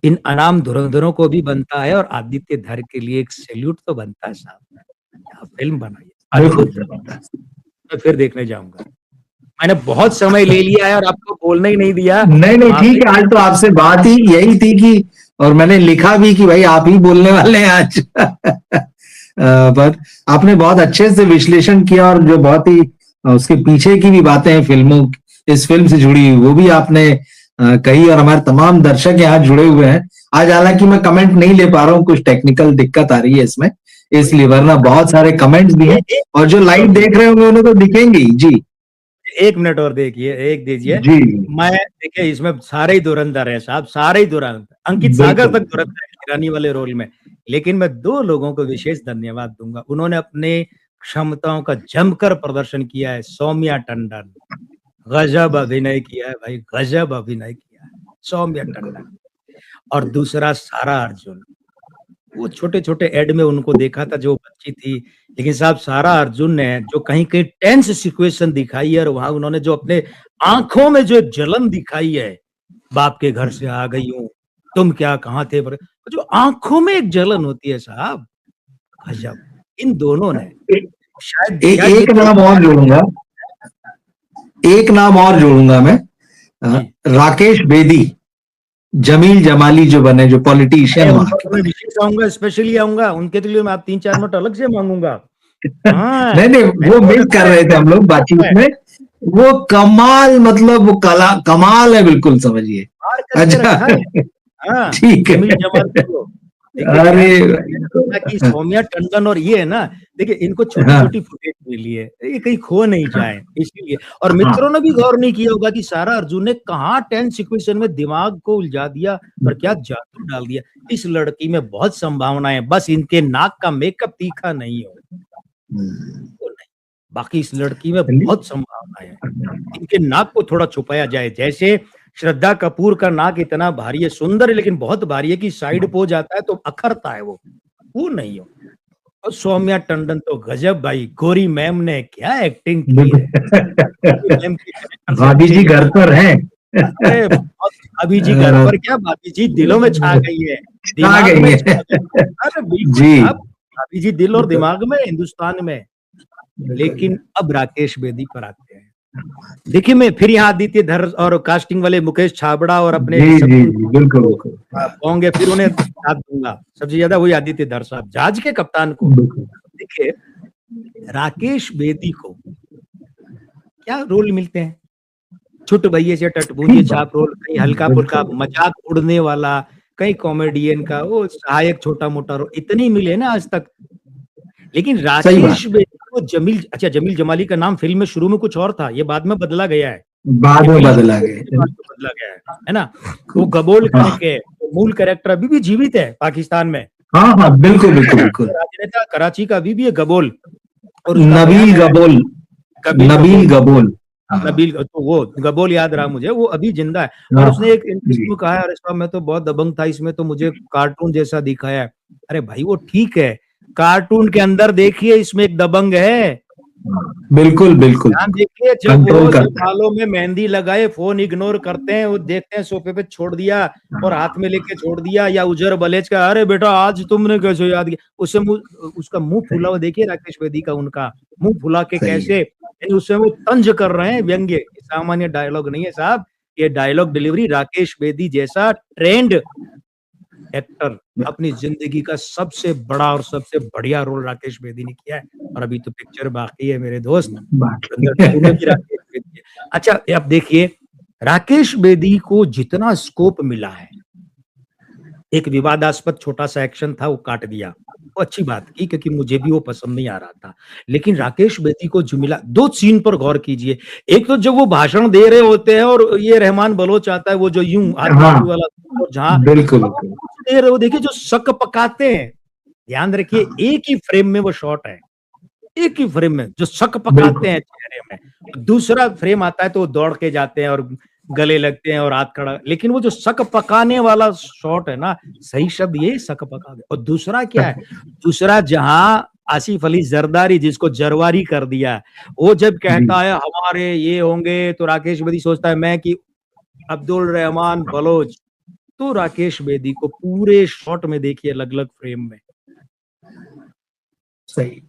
इन अनाम धुरंधरों को भी बनता है, और आदित्य धर के लिए एक सैल्यूट तो बनता है साहब। क्या फिल्म बनाई है, अद्भुत। बिल्कुल। मैं फिर देखने जाऊंगा। मैंने बहुत समय ले लिया है और आपको बोलने ही नहीं दिया। नहीं नहीं माफ ठीक है, आज तो आपसे बात ही यही थी कि, और मैंने लिखा भी कि भाई आप ही बोलने वाले हैं आज। पर आपने बहुत अच्छे से विश्लेषण किया, और जो बहुत ही उसके पीछे की भी बातें हैं फिल्मों, इस फिल्म से जुड़ी हुई, वो भी आपने कही, और हमारे तमाम दर्शक यहाँ जुड़े हुए हैं। आज हालांकि मैं कमेंट नहीं ले पा रहा हूँ, कुछ टेक्निकल दिक्कत आ रही है इसमें, इसलिए, वरना बहुत सारे कमेंट्स भी हैं, और जो लाइव देख रहे होंगे उन्हें तो दिखेंगे ही। जी 1 मिनट और देखिए, एक दीजिए। जी मैं देखिए इसमें सारे ही धुरंधर हैं साहब, सारे ही धुरंधर। अंकित सागर बिल्कुल। तक धुरंधर है ईरानी वाले रोल में। लेकिन मैं 2 लोगों को विशेष धन्यवाद दूंगा, उन्होंने अपने क्षमताओं का जमकर प्रदर्शन किया है। सौम्या टंडन, गजब अभिनय किया है भाई, गजब अभिनय किया है सौम्या टंडन। और दूसरा सारा अर्जुन, वो छोटे-छोटे एड में उनको देखा था जो बच्ची थी, लेकिन साहब सारा अर्जुन ने जो कहीं-कहीं टेंस सिचुएशन दिखाई है, और वहां उन्होंने जो अपने आंखों में जो एक जलन दिखाई है, बाप के घर से आ गई हूँ, तुम क्या कहाँ थे, पर जो आंखों में एक जलन होती है साहब, गजब। इन दोनों ने शायद शायद एक मित्रों नाम और जोड़ूंगा, एक नाम और जोड़ूंगा मैं, जी, राकेश बेदी, जमील जमाली जो बने, जो पॉलिटिशियन उन वहां पर के तो मैं बने। विशेष आऊंगा, स्पेशली आऊंगा उनके लिए। मैं आप 3-4 मिनट अलग से मांगूंगा। हाँ, नहीं नहीं, वो मैंने वो मिस रखा कर है, रहे थे हम लोग बातचीत में। वो कमाल, मतलब वो कमाल है, बिल्कुल समझिए। मार करके अच्छा। रखा है। हाँ, ठीक जमील है। जमाल को। देखिए अरे खैर, कि सौम्या टंडन और ये है ना, देखिए इनको हाँ छोटी-छोटी फुटेज मिली है, ये कहीं खो नहीं हाँ जाए इसीलिए। और हाँ मित्रों ने भी गौर नहीं किया होगा कि सारा अर्जुन ने कहाँ टेंस सिचुएशन में दिमाग को उलझा दिया और क्या जादू डाल दिया। इस लड़की में बहुत संभावना है, बस इनके नाक का मेकअप तीखा नहीं हो, वो नहीं। बाकी इस लड़की में बहुत संभावना है। इनके नाक को थोड़ा छुपाया जाए, जैसे श्रद्धा कपूर का नाक इतना भारी है, सुंदर है लेकिन बहुत भारी है कि साइड पे हो जाता है तो अखरता है वो नहीं हो। और सौम्या टंडन तो गजब भाई, गौरी मैम ने क्या एक्टिंग की है। गौरी मैम के कैरेक्टर से भाभी अच्छे जी ये, घर पर हैं। अरे बहुत, भाभी जी घर पर क्या, भाभी जी दिलों में छा गई है, आ दिमाग गई में है। छा गई। अरे बिल्कुल जी साहब, भाभी जी दिल और दिमाग में, हिंदुस्तान में। लेकिन अब राकेश बेदी पर आते हैं। देखिए मैं फिर यहाँ आदित्य धर और कास्टिंग वाले मुकेश छाबड़ा और अपने जी ऋषभ जी कुल जी बिल्कुल को बिल्कुल होंगे, फिर उन्हें साथ दूंगा। सबसे ज्यादा वही आदित्य धर साहब, जहाज के कप्तान को। बिल्कुल। देखिए राकेश बेदी को क्या रोल मिलते हैं, छुट भैये से टटभुजे छाप रोल, कहीं हल्का फुल्का मजाक उड़ने वाला, कहीं कॉमेडियन का, वो सहायक छोटा मोटा रोल, इतनी मिले ना आज तक। लेकिन राकेश बेदी को जमील जमाली का नाम फिल्म में शुरू में कुछ और था, ये बाद में बदला गया है, बाद में बदला गया है ना। वो गबोल खान के मूल कैरेक्टर अभी भी जीवित है पाकिस्तान में। हाँ बिल्कुल बिल्कुल बिल्कुल। राजनेता कराची का अभी भी है गबोल, और नबील गबोल, नबील, तो वो गबोल याद रहा मुझे, वो अभी जिंदा है। और उसने एक इंटरव्यू में कहा है, अरे साहब मैं तो बहुत दबंग था, इसमें तो मुझे कार्टून जैसा दिखाया है। अरे भाई वो ठीक है, कार्टून के अंदर देखिए इसमें एक दबंग है, बिल्कुल बिल्कुल। ध्यान देखिए, जब वो बालों में मेहंदी लगाए, फोन इग्नोर करते हैं, वो देखते हैं सोफे पे छोड़ दिया और हाथ में लेके छोड़ दिया, या उजर बलेज का, अरे बेटा आज तुमने कैसे याद किया, उससे उसका मुंह फूला हुआ देखिए राकेश बेदी का, उनका मुंह फुला के कैसे उससे वो तंज कर रहे हैं, व्यंग्य, सामान्य डायलॉग नहीं है साहब, ये डायलॉग डिलीवरी राकेश बेदी जैसा ट्रेंड एक्टर, अपनी जिंदगी का सबसे बड़ा और सबसे बढ़िया रोल राकेश बेदी ने किया है। और अभी तो पिक्चर बाकी है मेरे दोस्त, राकेश बेदी। अच्छा अब देखिए, राकेश बेदी को जितना स्कोप मिला है, एक विवादास्पद छोटा सा एक्शन था, वो काट दिया, वो अच्छी बात की, क्योंकि मुझे भी वो पसंद नहीं आ रहा था। लेकिन राकेश बेदी को जो मिला, दो सीन पर गौर कीजिए। एक तो जब वो भाषण दे रहे होते हैं और ये रहमान बलोच आता है, वो जो यूं वाला, जहां बिल्कुल दे रहे हो, देखिए जो शक पकाते हैं, ध्यान रखिए, एक ही फ्रेम में वो शॉट है, एक ही फ्रेम में जो शक पकाते हैं चेहरे में। दूसरा फ्रेम आता है तो वो दौड़ के जाते हैं और गले लगते हैं और हाथ खड़ा, लेकिन वो जो शक पकाने वाला शॉट है ना, सही शब्द ये, शक पका गया। और दूसरा क्या है, दूसरा जहां आसिफ अली जरदारी, जिसको जरवारी कर दिया, वो जब कहता है हमारे ये होंगे, तो राकेश बेदी सोचता है मैं कि अब्दुल रहमान बलोच, तो राकेश बेदी को पूरे शॉट में देखिए, अलग अलग फ्रेम में, सही,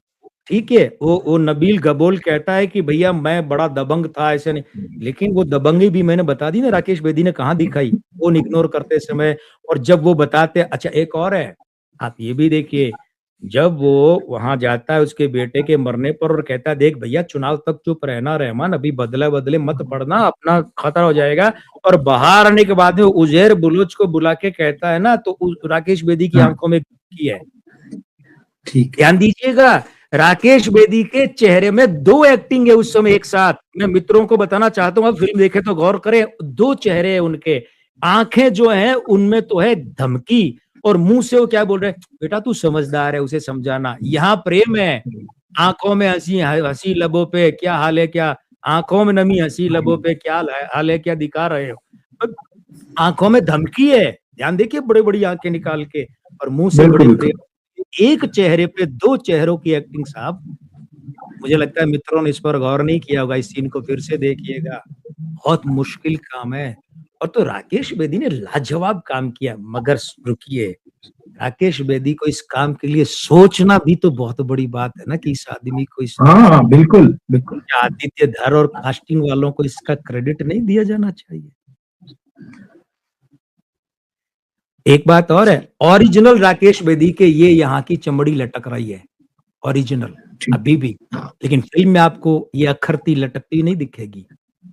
ठीक है। वो नबील गबोल कहता है कि भैया मैं बड़ा दबंग था, ऐसे नहीं, लेकिन वो दबंगी भी मैंने बता दी ना राकेश बेदी ने कहाँ दिखाई, वो इग्नोर करते समय। और जब वो बताते, अच्छा एक और है, आप ये भी देखिए, जब वो वहां जाता है उसके बेटे के मरने पर और कहता है देख भैया चुनाव तक चुप रहना रहमान, अभी बदले बदले मत पड़ना, अपना खतरा हो जाएगा। और बाहर आने के बाद में उजैर बुलूच को बुला के कहता है ना, तो राकेश बेदी की आंखों में की है, ठीक, ध्यान दीजिएगा, राकेश बेदी के चेहरे में दो एक्टिंग है उस समय एक साथ। मैं मित्रों को बताना चाहता हूं, अब फिल्म देखे तो गौर करें, दो चेहरे हैं उनके, आंखें जो हैं उनमें तो है धमकी, और मुंह से वो क्या बोल रहे हैं, बेटा तू समझदार है, उसे समझाना, यहाँ प्रेम है, आंखों में हंसी, हंसी लबों पे क्या हाल है, क्या आंखों में नमी, हंसी लबों पे क्या हाल है, क्या दिखा रहे हो, आंखों में धमकी है, ध्यान देखिए, बड़ी बड़ी आंखें निकाल के, और मुंह से बड़े प्रेम। एक चेहरे पे दो चेहरों की एक्टिंग साहब, मुझे लगता है मित्रों ने इस पर गौर नहीं किया होगा, इस सीन को फिर से देखिएगा, बहुत मुश्किल काम है। और तो राकेश बेदी ने लाजवाब काम किया, मगर रुकिए, राकेश बेदी को इस काम के लिए सोचना भी तो बहुत बड़ी बात है ना, कि इस आदमी को इस, हाँ बिल्कुल बिल्कुल, आदित्य धर और कास्टिंग वालों को इसका क्रेडिट नहीं दिया जाना चाहिए। एक बात और है, ओरिजिनल राकेश बेदी के ये यहाँ की चमड़ी लटक रही है, ओरिजिनल अभी भी, लेकिन फिल्म में आपको ये अखरती लटकती नहीं दिखेगी।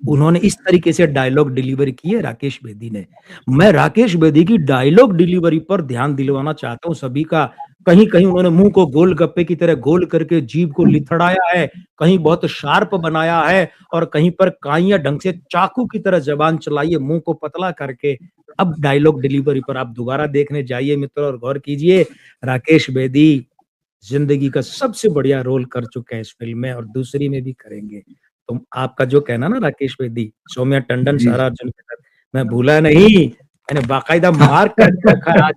उन्होंने इस तरीके से डायलॉग डिलीवरी की है राकेश बेदी ने। मैं राकेश बेदी की डायलॉग डिलीवरी पर ध्यान दिलवाना चाहता हूँ सभी का। कहीं कहीं उन्होंने मुंह को गोलगप्पे की तरह गोल करके जीभ को लिथड़ाया है, कहीं बहुत शार्प बनाया है, और कहीं पर काइया ढंग से चाकू की तरह जबान चलाई है, मुंह को पतला करके। अब डायलॉग डिलीवरी पर आप दोबारा देखने जाइए मित्रों और गौर कीजिए, राकेश बेदी जिंदगी का सबसे बढ़िया रोल कर चुके हैं इस फिल्म में, और दूसरी में भी करेंगे। तो आपका जो कहना ना राकेश बेदी, सौम्या टंडन, सारा अर्जुन के साथ, मैं भूला नहीं, मैंने बाकायदा मार्क कर रखा है आज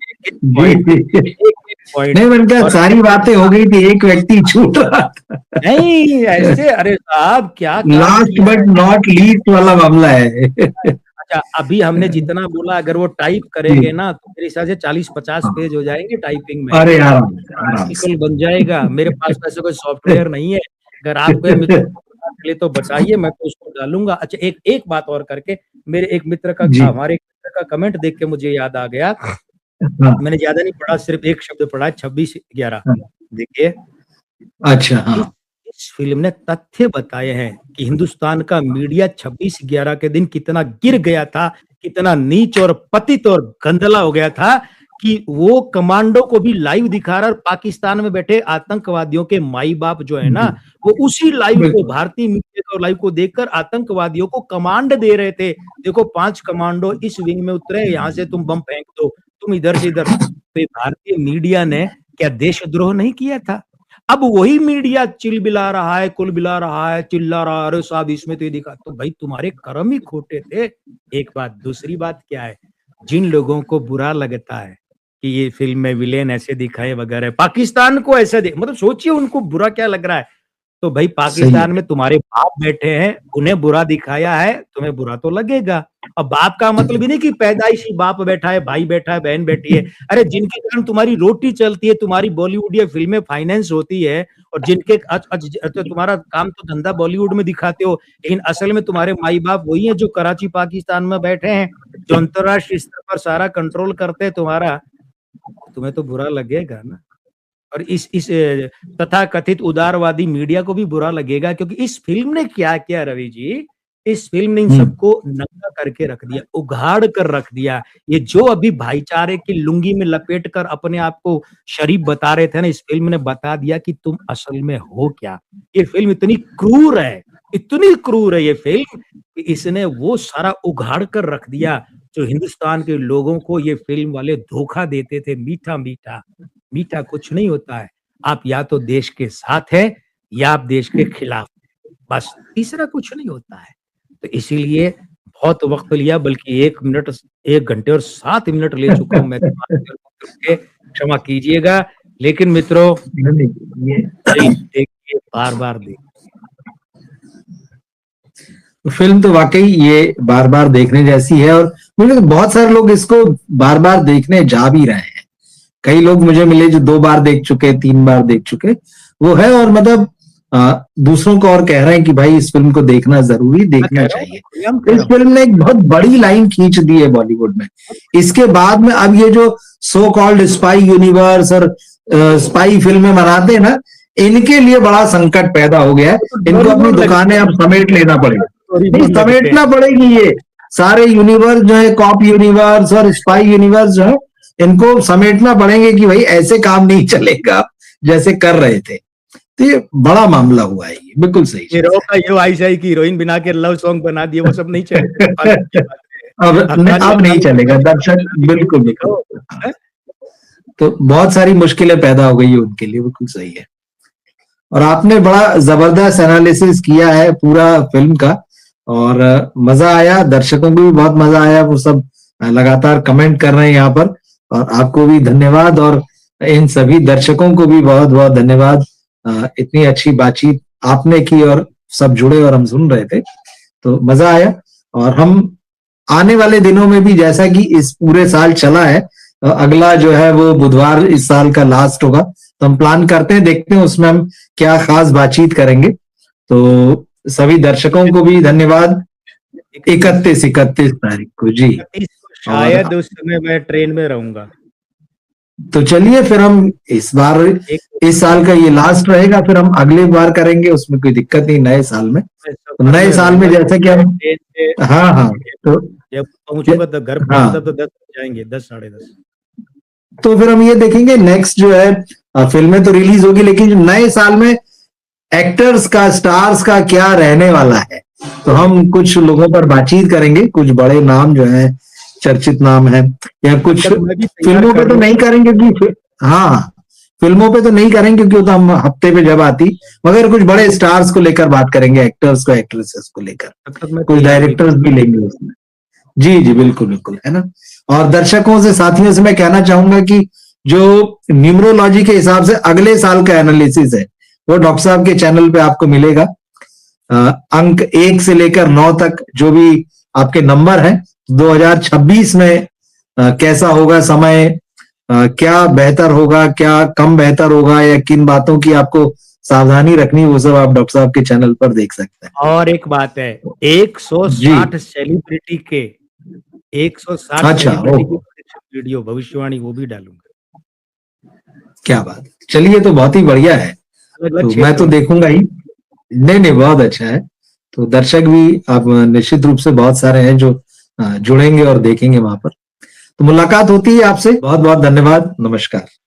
पॉइंट। नहीं मैंने सारी बातें हो गई थी, एक व्यक्ति छूट रहा था। नहीं ऐसे, अरे साहब क्या लास्ट बट नॉट लीस्ट वाला मामला है। अच्छा अभी हमने जितना बोला, अगर वो टाइप करेंगे ना तो मेरे हिसाब से 40-50 पेज हो जाएंगे टाइपिंग में, अरे यार आर्टिकल बन जाएगा। मेरे पास ऐसा कोई सॉफ्टवेयर नहीं है, अगर आपको लिए तो बताइए, मैं तो उसको डालूंगा। अच्छा एक बात और करके, मेरे एक मित्र का, हमारे एक मित्र का कमेंट देख के मुझे याद आ गया, मैंने ज्यादा नहीं पढ़ा, सिर्फ एक शब्द पढ़ा, 26/11 देखिए। अच्छा हाँ, इस फिल्म ने तथ्य बताए हैं कि हिंदुस्तान का मीडिया 26/11 के दिन कितना गिर गया था, कितना नीच और पतित और गंदला हो गया था कि वो कमांडो को भी लाइव दिखा रहा है और पाकिस्तान में बैठे आतंकवादियों के माई बाप जो है ना, वो उसी लाइव को, बिल्कुल भारतीय मीडिया को लाइव को देखकर आतंकवादियों को कमांड दे रहे थे। देखो 5 कमांडो इस विंग में उतरे, यहाँ से तुम बम फेंक दो, तुम इधर से इधर। तो भारतीय मीडिया ने क्या देशद्रोह नहीं किया था? अब वही मीडिया चिलबिला रहा है, कुलबिला रहा है, चिल्ला रहा है, अरे साहब इसमें तो ये दिखा। तो भाई तुम्हारे कर्म ही खोटे थे। एक बात, दूसरी बात क्या है, जिन लोगों को बुरा लगता है कि ये फिल्म में विलेन ऐसे दिखाए वगैरह, पाकिस्तान को ऐसे मतलब सोचिए उनको बुरा क्या लग रहा है। तो भाई सही है। पाकिस्तान में तुम्हारे बाप बैठे हैं, उन्हें बुरा दिखाया है, तुम्हें बुरा तो लगेगा। अब बाप का मतलब ही नहीं कि पैदाइशी बाप बैठा है, भाई बैठा है, बहन बैठी है। अरे जिनके कारण तुम्हारी रोटी चलती है, तुम्हारी बॉलीवुड या फिल्में फाइनेंस होती है, और जिनके तो तुम्हारा काम तो धंधा बॉलीवुड में दिखाते हो, लेकिन असल में तुम्हारे माई बाप वही है जो कराची पाकिस्तान में बैठे हैं, जो अंतरराष्ट्रीय स्तर पर सारा कंट्रोल करते हैं तुम्हारा। तुम्हें तो बुरा लगेगा ना। और इस तथाकथित उदारवादी मीडिया को भी बुरा लगेगा, क्योंकि इस फिल्म ने क्या किया रवि जी, इस फिल्म ने इन सबको नंगा करके रख दिया, उघाड़ कर रख दिया। ये जो अभी भाईचारे की लुंगी में लपेट कर अपने आप को शरीफ बता रहे थे ना, इस फिल्म ने बता दिया कि तुम असल में हो क्या। ये फिल्म इतनी क्रूर है, इतनी क्रूर है ये फिल्म कि इसने वो सारा उघाड़ कर रख दिया जो हिंदुस्तान के लोगों को ये फिल्म वाले धोखा देते थे। मीठा मीठा मीठा कुछ नहीं होता है, आप या तो देश के साथ है या आप देश के खिलाफ, बस तीसरा कुछ नहीं होता है। तो इसीलिए बहुत वक्त लिया, बल्कि 1 घंटे और 7 मिनट ले चुका हूं मैं के, क्षमा कीजिएगा। लेकिन मित्रों देखिए, बार बार देखिए, फिल्म तो वाकई ये बार बार देखने जैसी है, और मुझे तो बहुत सारे लोग इसको बार बार देखने जा भी रहे हैं। कई लोग मुझे मिले जो 2 बार देख चुके, 3 बार देख चुके वो है, और मतलब दूसरों को और कह रहे हैं कि भाई इस फिल्म को देखना जरूरी, देखना चाहिए। इस फिल्म ने एक बहुत बड़ी लाइन खींच दी है बॉलीवुड में। इसके बाद में अब ये जो सो कॉल्ड स्पाई यूनिवर्स और स्पाई फिल्में बनाते हैं ना, इनके लिए बड़ा संकट पैदा हो गया है। इनको अपनी दुकानें अब समेट लेना पड़ेगा, नहीं समेटना पड़ेगी। ये सारे यूनिवर्स जो है, कॉप यूनिवर्स और स्पाई यूनिवर्स जो है, इनको समेटना पड़ेंगे कि भाई ऐसे काम नहीं चलेगा जैसे कर रहे थे। तो ये बड़ा मामला हुआ है, ये बिल्कुल सही। हीरो का ये आयशाई की हीरोइन बना के लव सॉन्ग बना दिए, वो सब नहीं चलेगा। अब नहीं चलेगा दर्शक, बिल्कुल बिल्कुल। तो बहुत सारी मुश्किलें पैदा हो गई है उनके लिए, बिल्कुल सही है। और आपने बड़ा जबरदस्त एनालिसिस किया है पूरा फिल्म का, और मजा आया, दर्शकों को भी बहुत मजा आया, वो सब लगातार कमेंट कर रहे हैं यहाँ पर। और आपको भी धन्यवाद, और इन सभी दर्शकों को भी बहुत बहुत धन्यवाद। इतनी अच्छी बातचीत आपने की और सब जुड़े और हम सुन रहे थे, तो मजा आया। और हम आने वाले दिनों में भी, जैसा कि इस पूरे साल चला है, अगला जो है वो बुधवार इस साल का लास्ट होगा, तो हम प्लान करते हैं, देखते हैं उसमें हम क्या खास बातचीत करेंगे। तो सभी दर्शकों को भी धन्यवाद। 31 तारीख को जी, शायद उस समय मैं ट्रेन में रहूंगा। तो चलिए फिर हम इस बार, इस साल का ये लास्ट रहेगा, फिर हम अगले बार करेंगे, उसमें कोई दिक्कत नहीं। नए साल में, नए साल में जैसे कि हम, हाँ, तो जब पहुंचूंगा तो घर पहुंचूंगा तो 10 जाएंगे, 10 साढ़े 10। तो फिर हम ये देखेंगे नेक्स्ट जो है फिल्में तो रिलीज होगी, लेकिन नए साल में एक्टर्स का, स्टार्स का क्या रहने वाला है, तो हम कुछ लोगों पर बातचीत करेंगे। कुछ बड़े नाम जो हैं, चर्चित नाम है, या कुछ फिल्मों पे तो नहीं करेंगे क्योंकि, हाँ फिल्मों पे तो नहीं करेंगे क्योंकि वो तो हम हफ्ते पे जब आती, मगर कुछ बड़े स्टार्स को लेकर बात करेंगे, एक्टर्स को, एक्ट्रेसेस को लेकर, कुछ डायरेक्टर्स भी लेंगे उसमें। जी जी बिल्कुल बिल्कुल, है ना। और दर्शकों से, साथियों से मैं कहना चाहूंगा कि जो न्यूमरोलॉजी के हिसाब से अगले साल का एनालिसिस है, वो डॉक्टर साहब के चैनल पे आपको मिलेगा। अंक 1 से लेकर 9 तक जो भी आपके नंबर हैं, 2026 में कैसा होगा समय, क्या बेहतर होगा, क्या कम बेहतर होगा, या किन बातों की आपको सावधानी रखनी, वो सब आप डॉक्टर साहब के चैनल पर देख सकते हैं। और एक बात है, 160 सेलिब्रिटी के 160 अच्छा, सेलिब्रिटी की वीडियो भविष्यवाणी वो भी डालूंगा। क्या बात, चलिए तो बहुत ही बढ़िया है, तो मैं तो देखूंगा ही। नहीं नहीं, बहुत अच्छा है। तो दर्शक भी अब निश्चित रूप से बहुत सारे हैं जो जुड़ेंगे और देखेंगे वहां पर। तो मुलाकात होती है आपसे। बहुत बहुत धन्यवाद। नमस्कार।